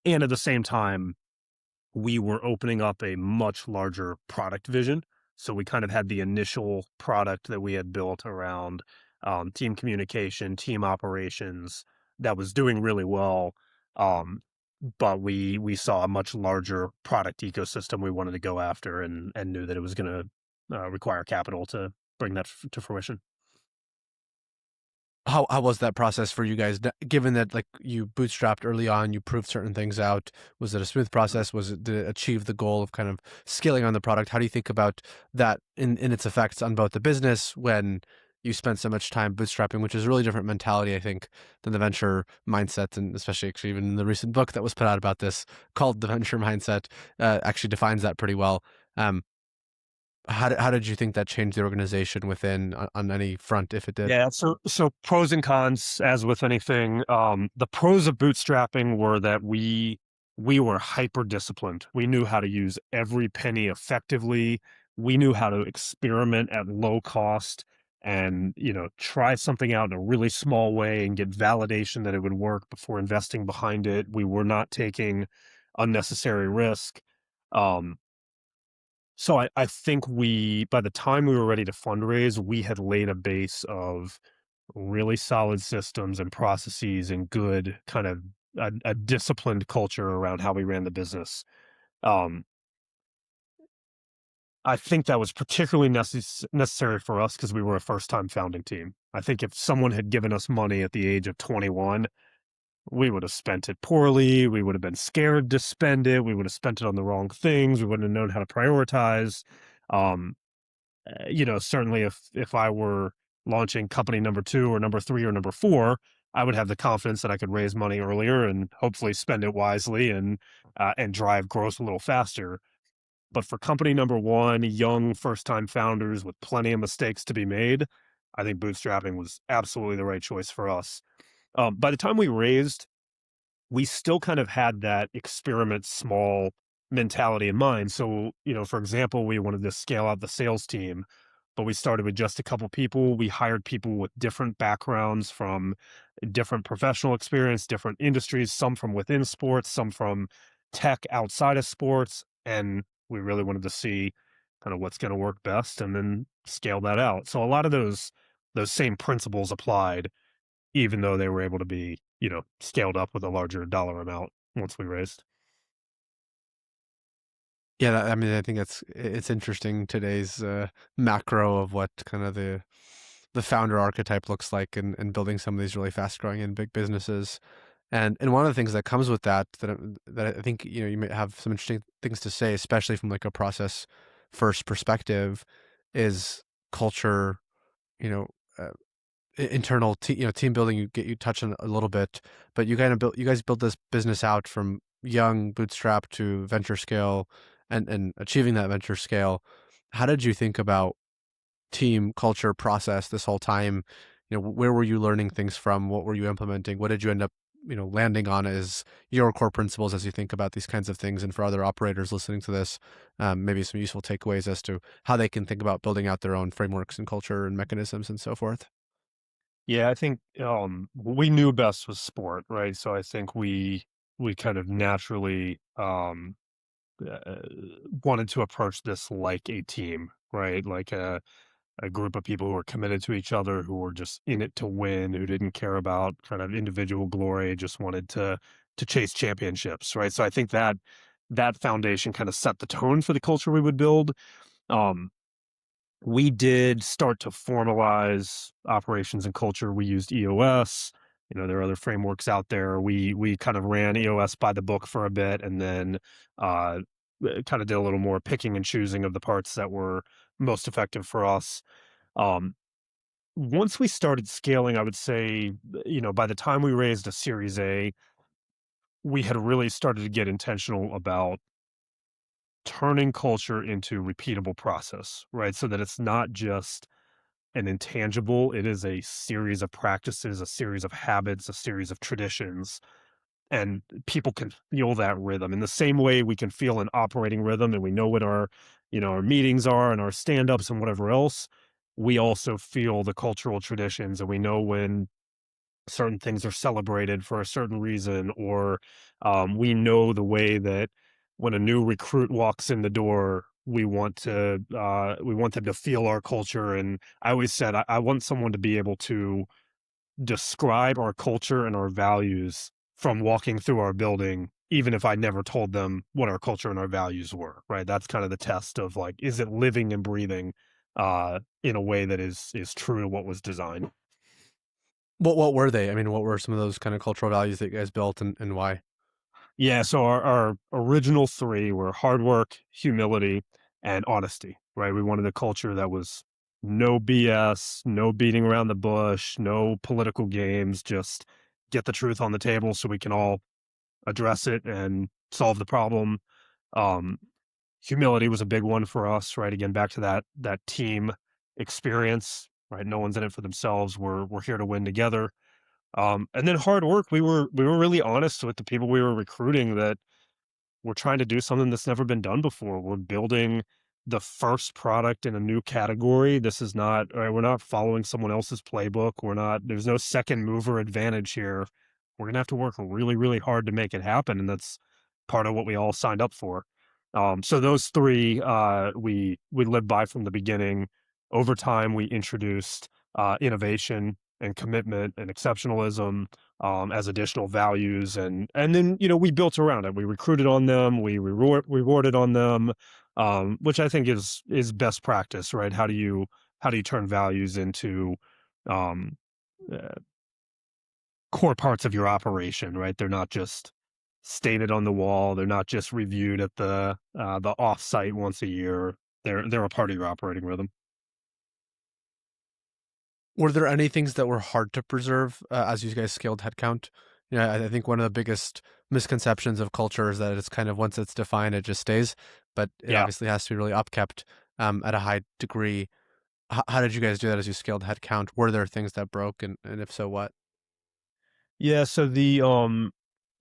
And at the same time, we were opening up a much larger product vision. So we kind of had the initial product that we had built around team communication, team operations that was doing really well. Um, but we saw a much larger product ecosystem we wanted to go after, and knew that it was going to require capital to bring that to fruition. How was that process for you guys? Given that like you bootstrapped early on, you proved certain things out. Was it a smooth process? Did it achieve the goal of kind of scaling on the product? How do you think about that in its effects on both the business when you spent so much time bootstrapping, which is a really different mentality, I think, than the venture mindset, and especially actually even in the recent book that was put out about this called The Venture Mindset, actually defines that pretty well. Um, how did you think that changed the organization within on any front, if it did? Yeah, so pros and cons, as with anything. The pros of bootstrapping were that we were hyper disciplined. We knew how to use every penny effectively. We knew how to experiment at low cost and, try something out in a really small way and get validation that it would work before investing behind it. We were not taking unnecessary risk. Um, so I think by the time we were ready to fundraise, we had laid a base of really solid systems and processes and good kind of a disciplined culture around how we ran the business. Um, I think that was particularly necessary for us because we were a first time founding team. I think if someone had given us money at the age of 21, we would have spent it poorly. We would have been scared to spend it. We would have spent it on the wrong things. We wouldn't have known how to prioritize. Um, Certainly if I were launching company number 2 or number 3 or number 4, I would have the confidence that I could raise money earlier and hopefully spend it wisely and drive growth a little faster. But for company number 1, young first-time founders with plenty of mistakes to be made, I think bootstrapping was absolutely the right choice for us. By the time we raised, we still kind of had that experiment small mentality in mind. So, for example, we wanted to scale out the sales team, but we started with just a couple people. We hired people with different backgrounds from different professional experience, different industries, some from within sports, some from tech outside of sports. And we really wanted to see kind of what's going to work best and then scale that out. So a lot of those same principles applied, even though they were able to be, scaled up with a larger dollar amount once we raised. Yeah, I mean, I think it's interesting today's macro of what kind of the founder archetype looks like and building some of these really fast growing and big businesses. And one of the things that comes with that I think you may have some interesting things to say, especially from like a process first perspective, is culture. You know, uh, internal team building. You touch on a little bit, but you guys built this business out from young bootstrap to venture scale and achieving that venture scale. How did you think about team culture process this whole time? Where were you learning things from? What were you implementing? What did you end up landing on as your core principles as you think about these kinds of things? And for other operators listening to this, maybe some useful takeaways as to how they can think about building out their own frameworks and culture and mechanisms and so forth. Yeah, I think what we knew best was sport, right? So I think we kind of naturally uh, wanted to approach this like a team, right? Like a group of people who were committed to each other, who were just in it to win, who didn't care about kind of individual glory, just wanted to chase championships, right? So I think that that foundation kind of set the tone for the culture we would build. Um, we did start to formalize operations and culture. We used EOS. There are other frameworks out there. We kind of ran EOS by the book for a bit, and then uh, kind of did a little more picking and choosing of the parts that were most effective for us. Um, Once we started scaling, I would say, by the time we raised a Series A, we had really started to get intentional about turning culture into repeatable process, right? So that it's not just an intangible, it is a series of practices, a series of habits, a series of traditions, and people can feel that rhythm in the same way we can feel an operating rhythm, and we know what our meetings are and our stand-ups and whatever else. We also feel the cultural traditions, and we know when certain things are celebrated for a certain reason, or we know the way that when a new recruit walks in the door, we want them to feel our culture. And I always said I want someone to be able to describe our culture and our values from walking through our building, even if I never told them what our culture and our values were, right? That's kind of the test of like, is it living and breathing in a way that is true to what was designed? What were they? I mean, what were some of those kind of cultural values that you guys built, and why? Yeah, so our original 3 were hard work, humility, and honesty, right? We wanted a culture that was no BS, no beating around the bush, no political games, just get the truth on the table so we can all address it and solve the problem. Um, Humility was a big one for us, right? Again, back to that team experience, right? No one's in it for themselves. We're here to win together. And then hard work. We were really honest with the people we were recruiting that we're trying to do something that's never been done before. We're building the first product in a new category. This is not, right, we're not following someone else's playbook. There's no second mover advantage here. We're going to have to work really, really hard to make it happen. And that's part of what we all signed up for. So those 3, we lived by from the beginning. Over time, we introduced innovation and commitment and exceptionalism as additional values, and then we built around it. We recruited on them, we rewarded on them, which I think is best practice, right? How do you turn values into um, uh, core parts of your operation, right? They're not just stated on the wall. They're not just reviewed at the offsite once a year. They're a part of your operating rhythm. Were there any things that were hard to preserve as you guys scaled headcount? Yeah, I think one of the biggest misconceptions of culture is that it's kind of once it's defined, it just stays, but it Yeah. obviously has to be really upkept at a high degree. How did you guys do that as you scaled headcount? Were there things that broke, and if so, what? Yeah, so the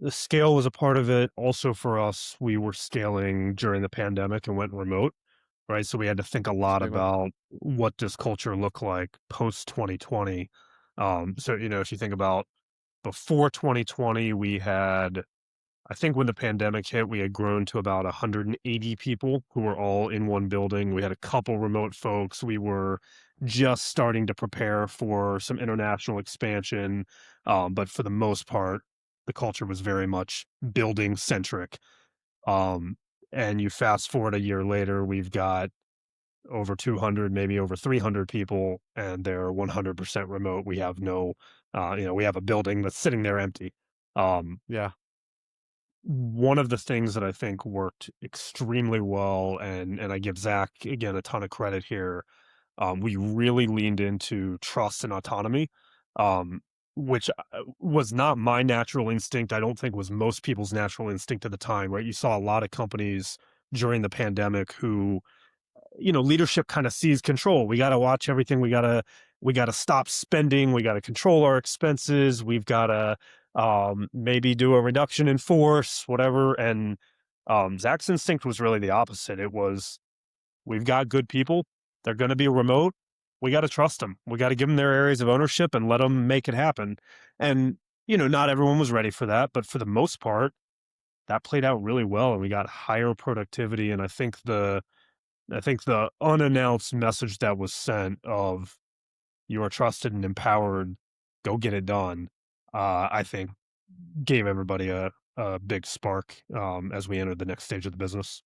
scale was a part of it. Also for us, we were scaling during the pandemic and went remote, right? So we had to think a It's a lot big one. about what does culture look like post 2020. So if you think about before 2020, we had, I think when the pandemic hit, we had grown to about 180 people who were all in one building. We had a couple remote folks. We were just starting to prepare for some international expansion. But for the most part, the culture was very much building centric. Um, and you fast forward a year later, we've got over 200, maybe over 300 people, and they're 100% remote. We have no, we have a building that's sitting there empty. Um, Yeah. One of the things that I think worked extremely well, and I give Zach again a ton of credit here. We really leaned into trust and autonomy, um, which was not my natural instinct. I don't think was most people's natural instinct at the time. Right? You saw a lot of companies during the pandemic who leadership kind of sees control. We got to watch everything. We got to stop spending. We got to control our expenses. We've got to maybe do a reduction in force, whatever. And Zach's instinct was really the opposite. It was, we've got good people. They're going to be remote. We got to trust them. We got to give them their areas of ownership and let them make it happen. And not everyone was ready for that, but for the most part, that played out really well, and we got higher productivity. And I think the unannounced message that was sent of you are trusted and empowered, go get it done, I think gave everybody a big spark as we entered the next stage of the business.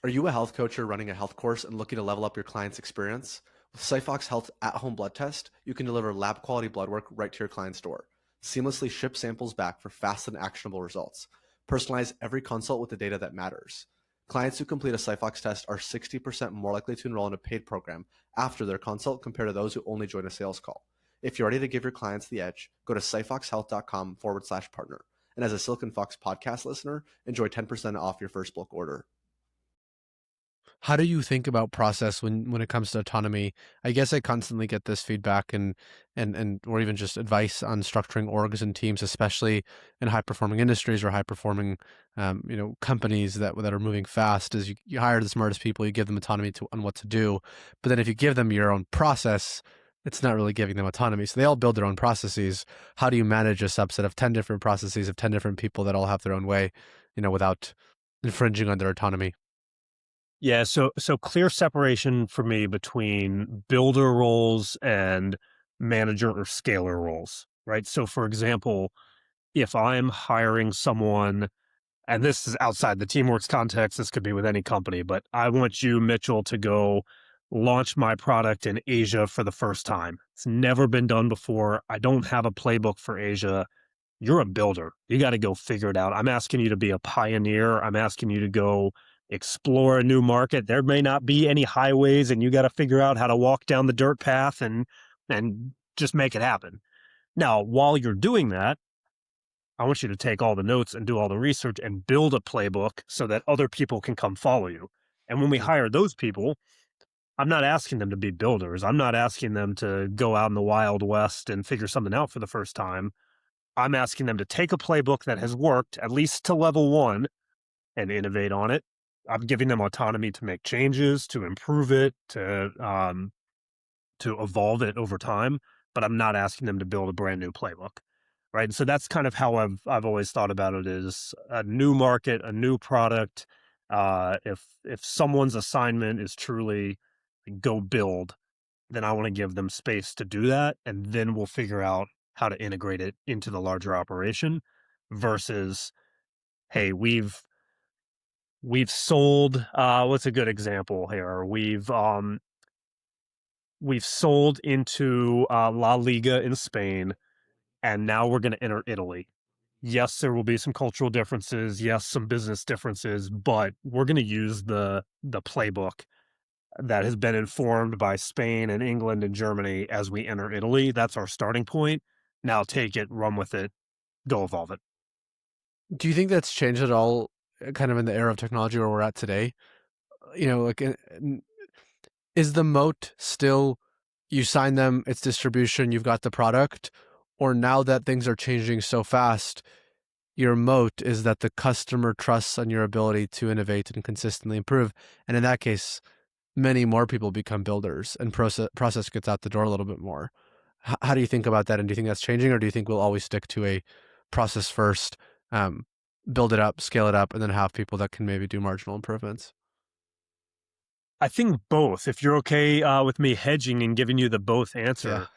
Are you a health coach or running a health course and looking to level up your client's experience? With Cyphox Health at-home blood test, you can deliver lab-quality blood work right to your client's door. Seamlessly ship samples back for fast and actionable results. Personalize every consult with the data that matters. Clients who complete a Cyphox test are 60% more likely to enroll in a paid program after their consult compared to those who only join a sales call. If you're ready to give your clients the edge, go to cyphoxhealth.com/partner. And as a Silicon Fox podcast listener, enjoy 10% off your first bulk order. How do you think about process when it comes to autonomy? I guess I constantly get this feedback and or even just advice on structuring orgs and teams, especially in high performing industries or high performing companies that are moving fast. Is you hire the smartest people, you give them autonomy on what to do, but then if you give them your own process, it's not really giving them autonomy. So they all build their own processes. How do you manage a subset of 10 different processes of 10 different people that all have their own way, without infringing on their autonomy? Yeah, so clear separation for me between builder roles and manager or scaler roles, right? So for example, if I'm hiring someone, and this is outside the Teamworks context, this could be with any company, but I want you, Mitchell, to go launch my product in Asia for the first time. It's never been done before. I don't have a playbook for Asia. You're a builder. You got to go figure it out. I'm asking you to be a pioneer. I'm asking you to go explore a new market. There may not be any highways, and you got to figure out how to walk down the dirt path and just make it happen. Now, while you're doing that, I want you to take all the notes and do all the research and build a playbook so that other people can come follow you. And when we Mhm. hire those people, I'm not asking them to be builders. I'm not asking them to go out in the Wild West and figure something out for the first time. I'm asking them to take a playbook that has worked, at least to level one, and innovate on it. I'm giving them autonomy to make changes, to improve it, to evolve it over time, but I'm not asking them to build a brand new playbook. Right. And so that's kind of how I've always thought about it is a new market, a new product. If someone's assignment is truly go build, then I want to give them space to do that. And then we'll figure out how to integrate it into the larger operation versus, hey, we've sold what's a good example here? We've sold into La Liga in Spain, and now we're going to enter Italy. Yes, there will be some cultural differences. Yes, some business differences, but we're going to use the playbook that has been informed by Spain and England and Germany as we enter Italy. That's our starting point. Now take it, run with it, go evolve it. Do you think that's changed at all, kind of in the era of technology where we're at today? Like, is the moat still you sign them, it's distribution, you've got the product, or now that things are changing so fast, your moat is that the customer trusts on your ability to innovate and consistently improve, and in that case, many more people become builders and process gets out the door a little bit more. How do you think about that? And do you think that's changing, or do you think we'll always stick to a process first, um, build it up, scale it up, and then have people that can maybe do marginal improvements? I think both. If you're okay with me hedging and giving you the both Yeah. answer,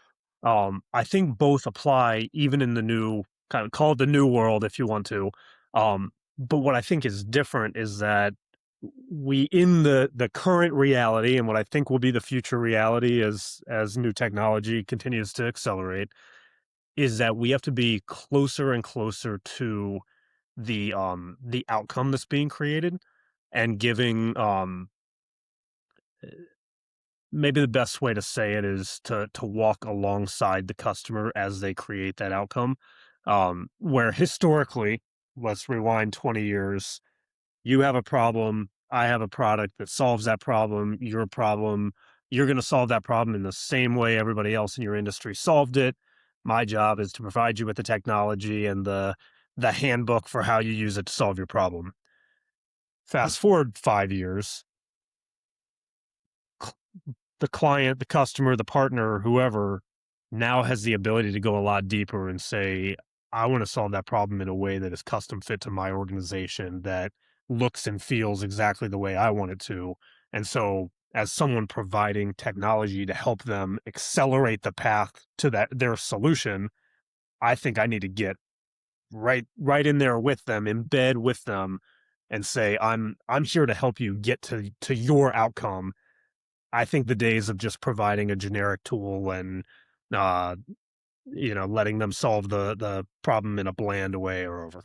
I think both apply even in the new kind of call it the new world if you want to. But what I think is different is that we in the current reality and what I think will be the future reality as new technology continues to accelerate is that we have to be closer and closer to the outcome that's being created and giving maybe the best way to say it is to walk alongside the customer as they create that outcome. Where historically, let's rewind 20 years, you have a problem, I have a product that solves that problem, your problem, you're going to solve that problem in the same way everybody else in your industry solved it. My job is to provide you with the technology and the handbook for how you use it to solve your problem. Fast forward 5 years, the client, the customer, the partner, whoever now has the ability to go a lot deeper and say, I want to solve that problem in a way that is custom fit to my organization, that looks and feels exactly the way I want it to. And so, as someone providing technology to help them accelerate the path to their solution, I think I need to get right in there with them, in bed with them, and say, I'm here to help you get to your outcome. I think the days of just providing a generic tool and uh, letting them solve the problem in a bland way are over.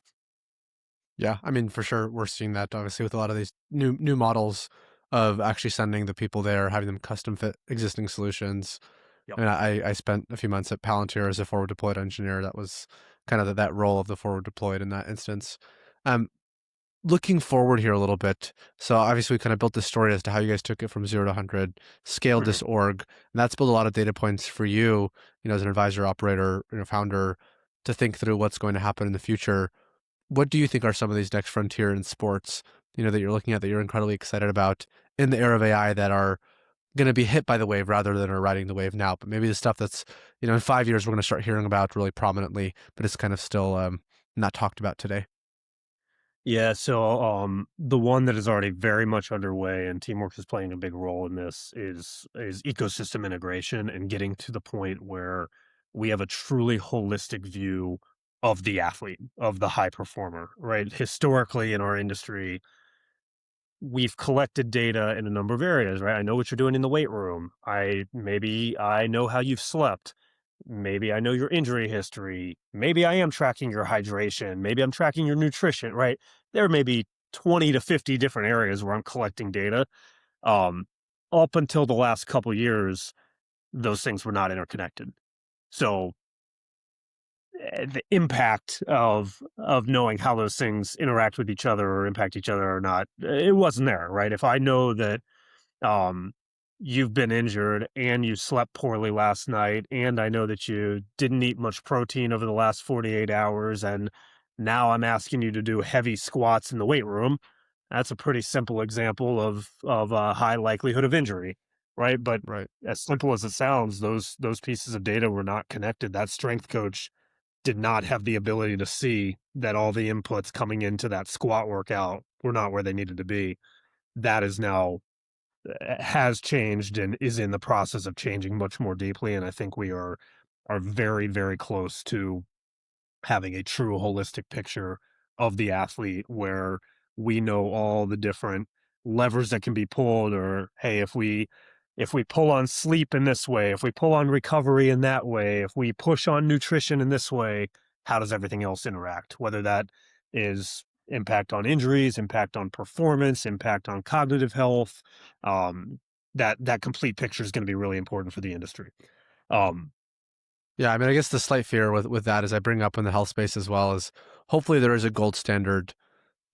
Yeah, I mean, for sure, we're seeing that obviously with a lot of these new models of actually sending the people there, having them custom fit existing solutions. Yep. I mean, I spent a few months at Palantir as a forward deployed engineer. That was kind of that role of the forward deployed in that instance. Um, Looking forward here a little bit. So obviously, we kind of built this story as to how you guys took it from 0 to 100, scaled Mhm. this org, and that's built a lot of data points for you, as an advisor, operator, founder, to think through what's going to happen in the future. What do you think are some of these next frontier in sports, that you're looking at that you're incredibly excited about in the era of AI that are going to be hit by the wave rather than are riding the wave now? But maybe the stuff that's, in 5 years we're going to start hearing about really prominently, but it's kind of still not talked about today. Yeah, so the one that is already very much underway and teamwork is playing a big role in this is ecosystem integration and getting to the point where we have a truly holistic view of the athlete, of the high performer, right? Historically in our industry, we've collected data in a number of areas, right? I know what you're doing in the weight room. Maybe I know how you've slept. Maybe I know your injury history. Maybe I am tracking your hydration. Maybe I'm tracking your nutrition, right? There may be 20 to 50 different areas where I'm collecting data. Um, Up until the last couple years, those things were not interconnected. So the impact of knowing how those things interact with each other or impact each other or not, it wasn't there, right? If I know that um, you've been injured and you slept poorly last night, and I know that you didn't eat much protein over the last 48 hours, and now I'm asking you to do heavy squats in the weight room. That's a pretty simple example of a high likelihood of injury, right? But Right. as simple as it sounds, those pieces of data were not connected. That strength coach did not have the ability to see that all the inputs coming into that squat workout were not where they needed to be. That is now has changed and is in the process of changing much more deeply. And I think we are very, very close to having a true holistic picture of the athlete where we know all the different levers that can be pulled, or hey, if we pull on sleep in this way, if we pull on recovery in that way, if we push on nutrition in this way, how does everything else interact, whether that is impact on injuries, impact on performance, impact on cognitive health. um, that complete picture is going to be really important for the industry. um, Yeah, I mean, I guess the slight fear with that is I bring up in the health space as well is hopefully there is a gold standard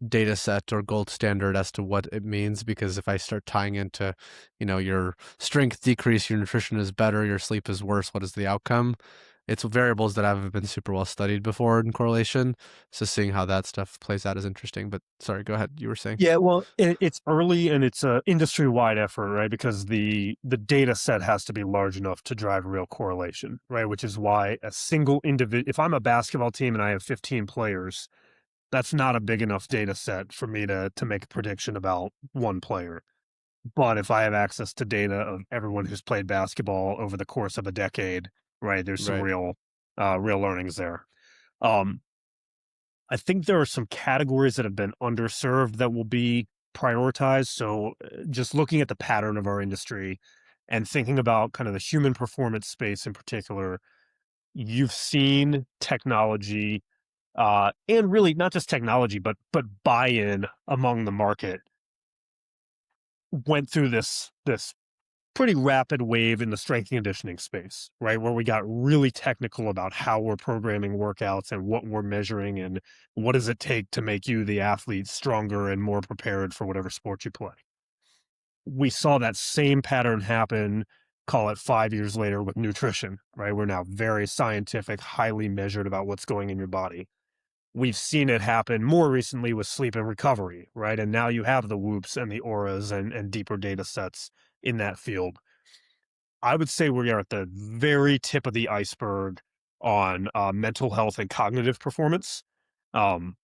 data set or gold standard as to what it means, because if I start tying into, your strength decrease, your nutrition is better, your sleep is worse, what is the outcome? It's variables that haven't been super well studied before in correlation. So seeing how that stuff plays out is interesting. But sorry, go ahead. You were saying. Yeah, well, it's early and it's a industry-wide effort, right? Because the data set has to be large enough to drive real correlation, right? Which is why a single individual, if I'm a basketball team and I have 15 players, that's not a big enough data set for me to make a prediction about one player. But if I have access to data of everyone who's played basketball over the course of a decade, right, there's some Right. real learnings there. Um, I think there are some categories that have been underserved that will be prioritized. So, just looking at the pattern of our industry and thinking about kind of the human performance space in particular, you've seen technology, and really not just technology, but buy-in among the market went through this pretty rapid wave in the strength and conditioning space, right? Where we got really technical about how we're programming workouts and what we're measuring and what does it take to make you, the athlete, stronger and more prepared for whatever sport you play. We saw that same pattern happen, call it 5 years later, with nutrition, right? We're now very scientific, highly measured about what's going in your body. We've seen it happen more recently with sleep and recovery, right? And now you have the whoops and the auras and deeper data sets in that field. I would say we are at the very tip of the iceberg on mental health and cognitive performance. Um,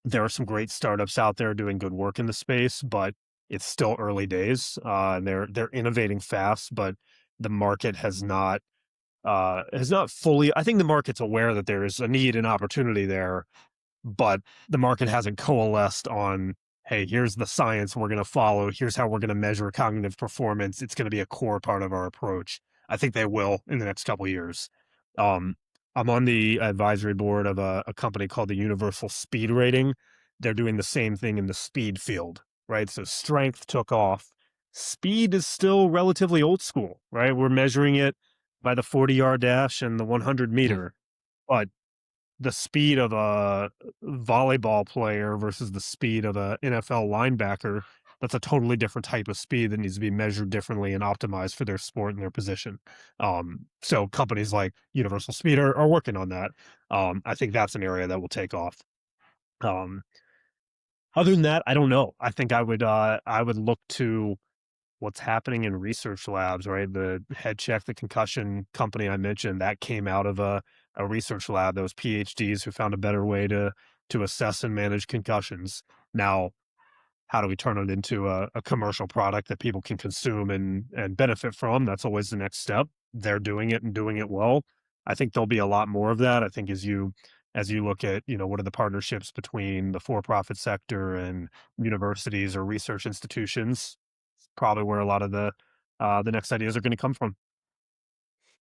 there are some great startups out there doing good work in the space, but it's still early days. And they're innovating fast, but the market has not fully. I think the market's aware that there is a need and opportunity there, but the market hasn't coalesced on, hey, here's the science we're going to follow. Here's how we're going to measure cognitive performance. It's going to be a core part of our approach. I think they will in the next couple of years. Um, I'm on the advisory board of a company called the Universal Speed Rating. They're doing the same thing in the speed field, right? So strength took off. Speed is still relatively old school, right? We're measuring it by the 40-yard dash and the 100 Mhm. meter. But the speed of a volleyball player versus the speed of a NFL linebacker, that's a totally different type of speed that needs to be measured differently and optimized for their sport and their position. So companies like Universal Speed are working on that. I think that's an area that will take off. Um, Other than that, I don't know. I would look to what's happening in research labs, right? The head check, the concussion company I mentioned, that came out of a research lab. Those PhDs who found a better way to assess and manage concussions. Now, how do we turn it into a commercial product that people can consume and benefit from? That's always the next step. They're doing it and doing it well. I think there'll be a lot more of that. I think as you look at, what are the partnerships between the for-profit sector and universities or research institutions, it's probably where a lot of the next ideas are going to come from.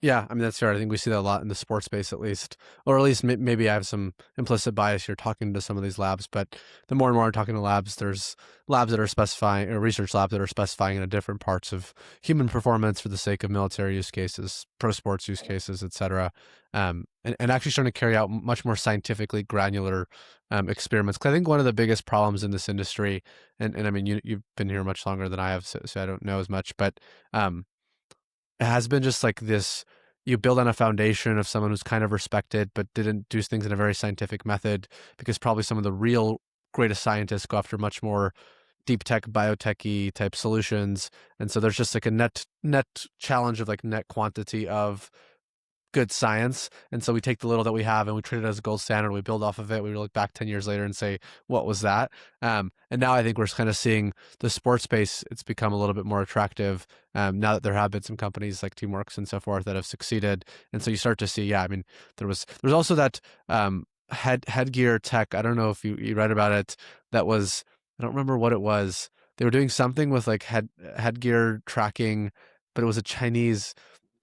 Yeah, I mean, that's fair. I think we see that a lot in the sports space, at least, or at least maybe I have some implicit bias here talking to some of these labs. But the more and more I'm talking to labs, there's labs that are specifying, or research labs that are specifying in different parts of human performance for the sake of military use cases, pro sports use cases, et cetera. And actually starting to carry out much more scientifically granular experiments. 'Cause I think one of the biggest problems in this industry, and I mean, you've been here much longer than I have, so I don't know as much, but um, it has been just like this. You build on a foundation of someone who's kind of respected, but didn't do things in a very scientific method, because probably some of the real greatest scientists go after much more deep tech, biotechy type solutions. And so there's just like a net challenge of like net quantity of good science. And so we take the little that we have and we treat it as a gold standard. We build off of it. We look back 10 years later and say, what was that? And now I think we're kind of seeing the sports space. It's become a little bit more attractive now that there have been some companies like Teamworks and so forth that have succeeded. And so you start to see, yeah, I mean, there's also that headgear tech. I don't know if you read about it. That was, I don't remember what it was. They were doing something with like headgear tracking, but it was a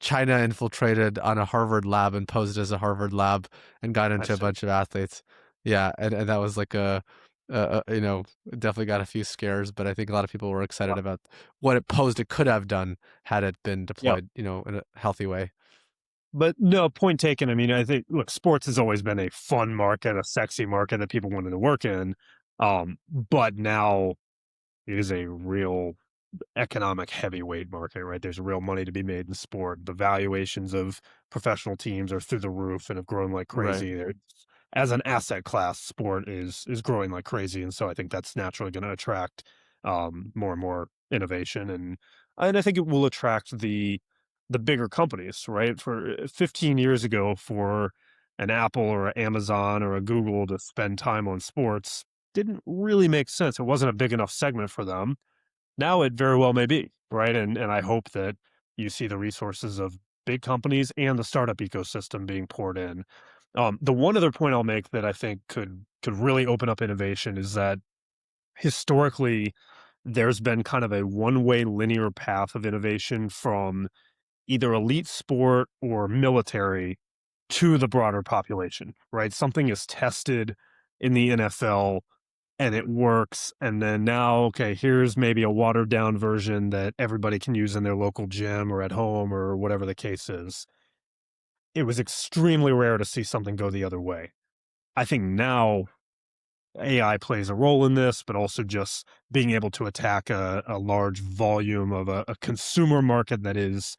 China infiltrated on a Harvard lab and posed as a Harvard lab and got I into a see. bunch of athletes. Yeah, and that was like definitely got a few scares, but I think a lot of people were excited Wow. about what it posed it could have done had it been Yeah. deployed, in a healthy way. But no, point taken. I mean, I think, look, sports has always been a fun market, a sexy market that people wanted to work in. But now it is a real economic heavyweight market, right? There's real money to be made in sport. The valuations of professional teams are through the roof and have grown like Right. crazy. As an asset class, sport is growing like crazy, and so I think that's naturally going to attract more and more innovation, and I think it will attract the bigger companies, right? For 15 years ago, for an Apple or an Amazon or a Google to spend time on sports didn't really make sense. It wasn't a big enough segment for them. Now it very well may be, right? And I hope that you see the resources of big companies and the startup ecosystem being poured in. The one other point I'll make that I think could really open up innovation is that historically there's been kind of a one-way linear path of innovation from either elite sport or military to the broader population, right? Something is tested in the NFL and it works. And then now, okay, here's maybe a watered down version that everybody can use in their local gym or at home or whatever the case is. It was extremely rare to see something go the other way. I think now AI plays a role in this, but also just being able to attack a large volume of a consumer market that is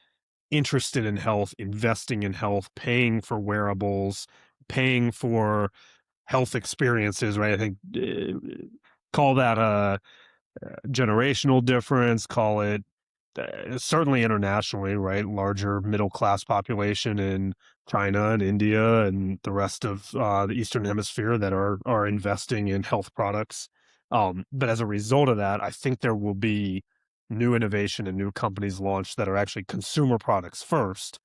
interested in health, investing in health, paying for wearables, paying for health experiences, right? I think call that a generational difference, call it certainly internationally, right? Larger middle class population in China and India and the rest of the Eastern Hemisphere that are investing in health products. But as a result of that, I think there will be new innovation and new companies launched that are actually consumer products first,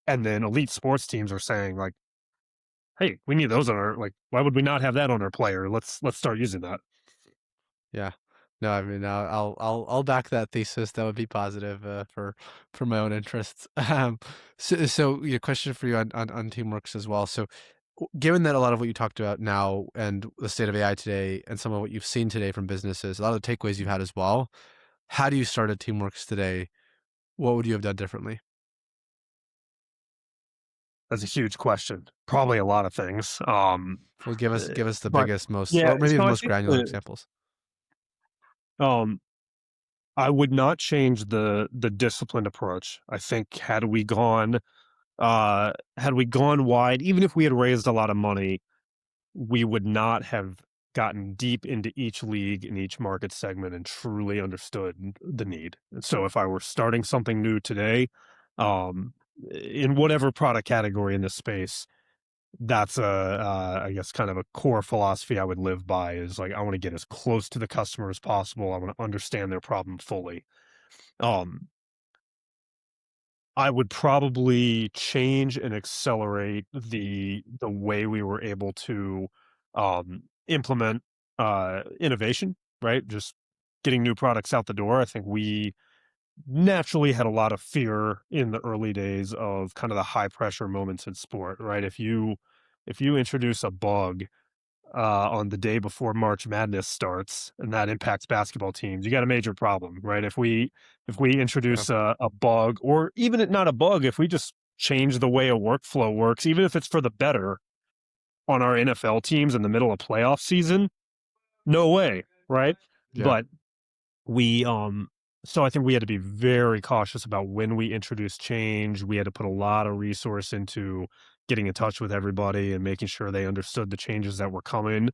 and then elite sports teams are saying like, "Hey, we need those on our like. Why would we not have that on our player? Let's start using that." Yeah. No, I mean, I'll back that thesis. That would be positive for my own interests. So your question for you on teamworks as well. So, given that a lot of what you talked about now and the state of AI today, and some of what you've seen today from businesses, a lot of the takeaways you've had as well. How do you start a teamworks today? What would you have done differently? That's a huge question. Probably a lot of things. Well, give us the But biggest, most, yeah, or maybe the so I most think granular examples. um, I would not change the disciplined approach. I think had we gone wide, even if we had raised a lot of money, we would not have gotten deep into each league in each market segment and truly understood the need. So if I were starting something new today, um, in whatever product category in this space, that's I guess kind of a core philosophy I would live by is like I want to get as close to the customer as possible. I want to understand their problem fully. Um, I would probably change and accelerate the way we were able to implement innovation, right? Just getting new products out the door. I think we naturally had a lot of fear in the early days of kind of the high pressure moments in sport, right? If you introduce a bug on the day before March Madness starts, and that impacts basketball teams, you got a major problem, right? If we Yeah. introduce a bug, or even not a bug, if we just change the way a workflow works, even if it's for the better on our NFL teams in the middle of playoff season, no way, right? Yeah. But we so I think we had to be very cautious about when we introduced change. We had to put a lot of resource into getting in touch with everybody and making sure they understood the changes that were coming.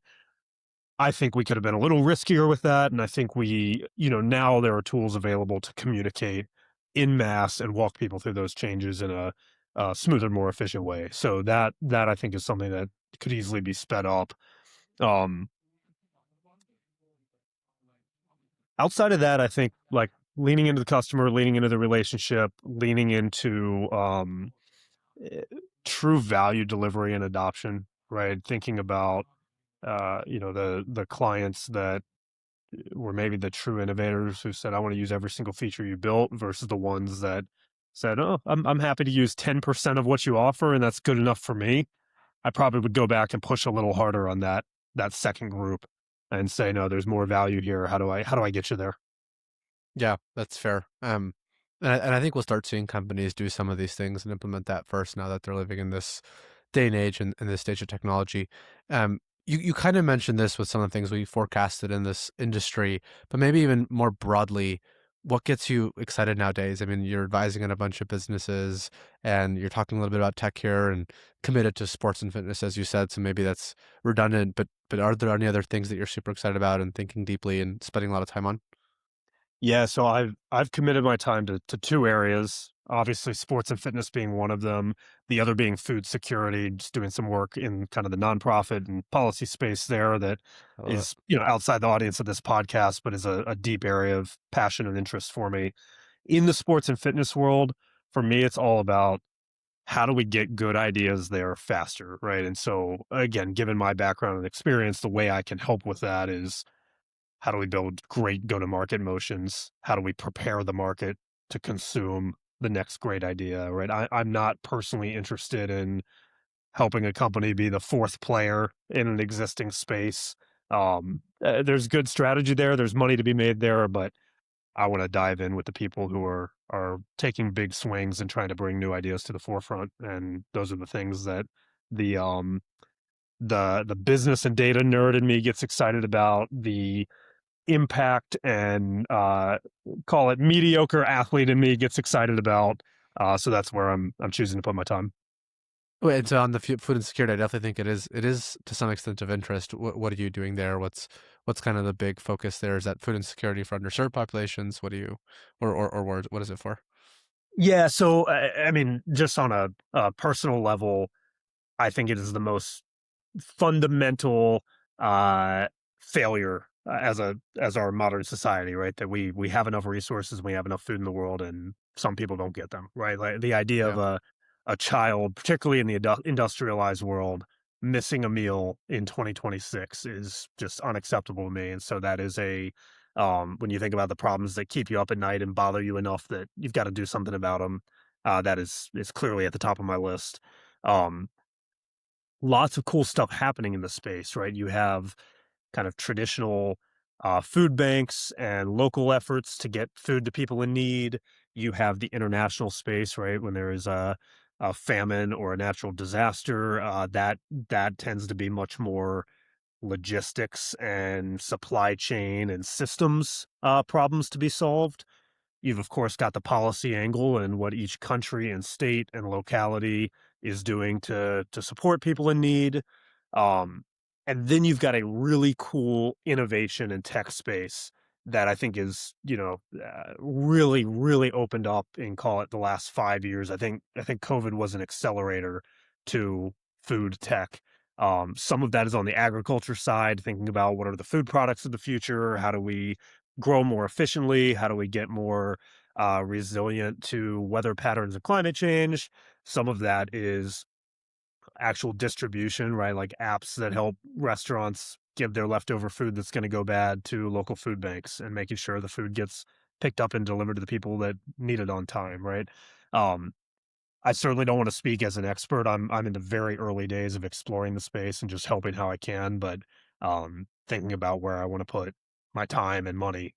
I think we could have been a little riskier with that, and I think now there are tools available to communicate in mass and walk people through those changes in a smoother, more efficient way. So that I think is something that could easily be sped up. Um, Outside of that, I think like leaning into the customer, leaning into the relationship, leaning into eh, true value delivery and adoption, right? Thinking about the clients that were maybe the true innovators who said, "I want to use every single feature you built," versus the ones that said, "Oh, I'm happy to use 10% of what you offer, and that's good enough for me." I probably would go back and push a little harder on that second group and say, "No, there's more value here. How do I get you there?" Yeah, that's fair. And I think we'll start seeing companies do some of these things and implement that first now that they're living in this day and age and this stage of technology. You kind of mentioned this with some of the things we forecasted in this industry, but maybe even more broadly, what gets you excited nowadays? I mean, you're advising on a bunch of businesses and you're talking a little bit about tech here and committed to sports and fitness, as you said. So maybe that's redundant, but are there any other things that you're super excited about and thinking deeply and spending a lot of time on? Yeah, so I've committed my time to two areas. Obviously, sports and fitness being one of them. The other being food security, just doing some work in kind of the nonprofit and policy space there that I love it. is, outside the audience of this podcast, but is a deep area of passion and interest for me. In the sports and fitness world, for me, it's all about how do we get good ideas there faster, right? And so again, given my background and experience, the way I can help with that is how do we build great go-to-market motions? How do we prepare the market to consume the next great idea, right? I'm not personally interested in helping a company be the fourth player in an existing space. There's good strategy there. There's money to be made there, but I want to dive in with the people who are taking big swings and trying to bring new ideas to the forefront. And those are the things that the the business and data nerd in me gets excited about. The impact and call it mediocre athlete in me gets excited about. So that's where I'm choosing to put my time. Wait, and so on the food insecurity, I definitely think it is to some extent of interest. What are you doing there? What's kind of the big focus there? Is that food insecurity for underserved populations? What do you or what is it for? Yeah, so I mean, just on a personal level, I think it is the most fundamental uh, failure as our modern society, right? That we have enough resources, we have enough food in the world, and some people don't get them, right? Like the idea of Yeah. a child, particularly in the industrialized world, missing a meal in 2026 is just unacceptable to me. And so that is a when you think about the problems that keep you up at night and bother you enough that you've got to do something about them, that is clearly at the top of my list. Um, Lots of cool stuff happening in the space, right? You have kind of traditional food banks and local efforts to get food to people in need. You have the international space, right? When there is a famine or a natural disaster, that tends to be much more logistics and supply chain and systems problems to be solved. You've, of course, got the policy angle and what each country and state and locality is doing to support people in need. Um, and then you've got a really cool innovation and tech space that I think is, really, really opened up in call it the last 5 years. I think COVID was an accelerator to food tech. Some of that is on the agriculture side, thinking about what are the food products of the future, how do we grow more efficiently, how do we get more resilient to weather patterns and climate change. Some of that is actual distribution, right? Like apps that help restaurants give their leftover food that's going to go bad to local food banks and making sure the food gets picked up and delivered to the people that need it on time, right? Um, I certainly don't want to speak as an expert. I'm in the very early days of exploring the space and just helping how I can, but thinking about where I want to put my time and money,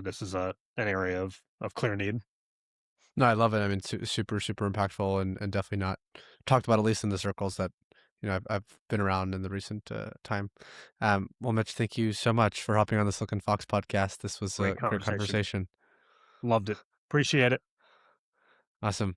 this is a an area of clear need. No, I love it. I mean, super, super impactful and definitely not talked about, at least in the circles that, I've been around in the recent time. Well, Mitch, thank you so much for hopping on the Silken Fox podcast. This was Great a great conversation. conversation. Loved it. Appreciate it. Awesome.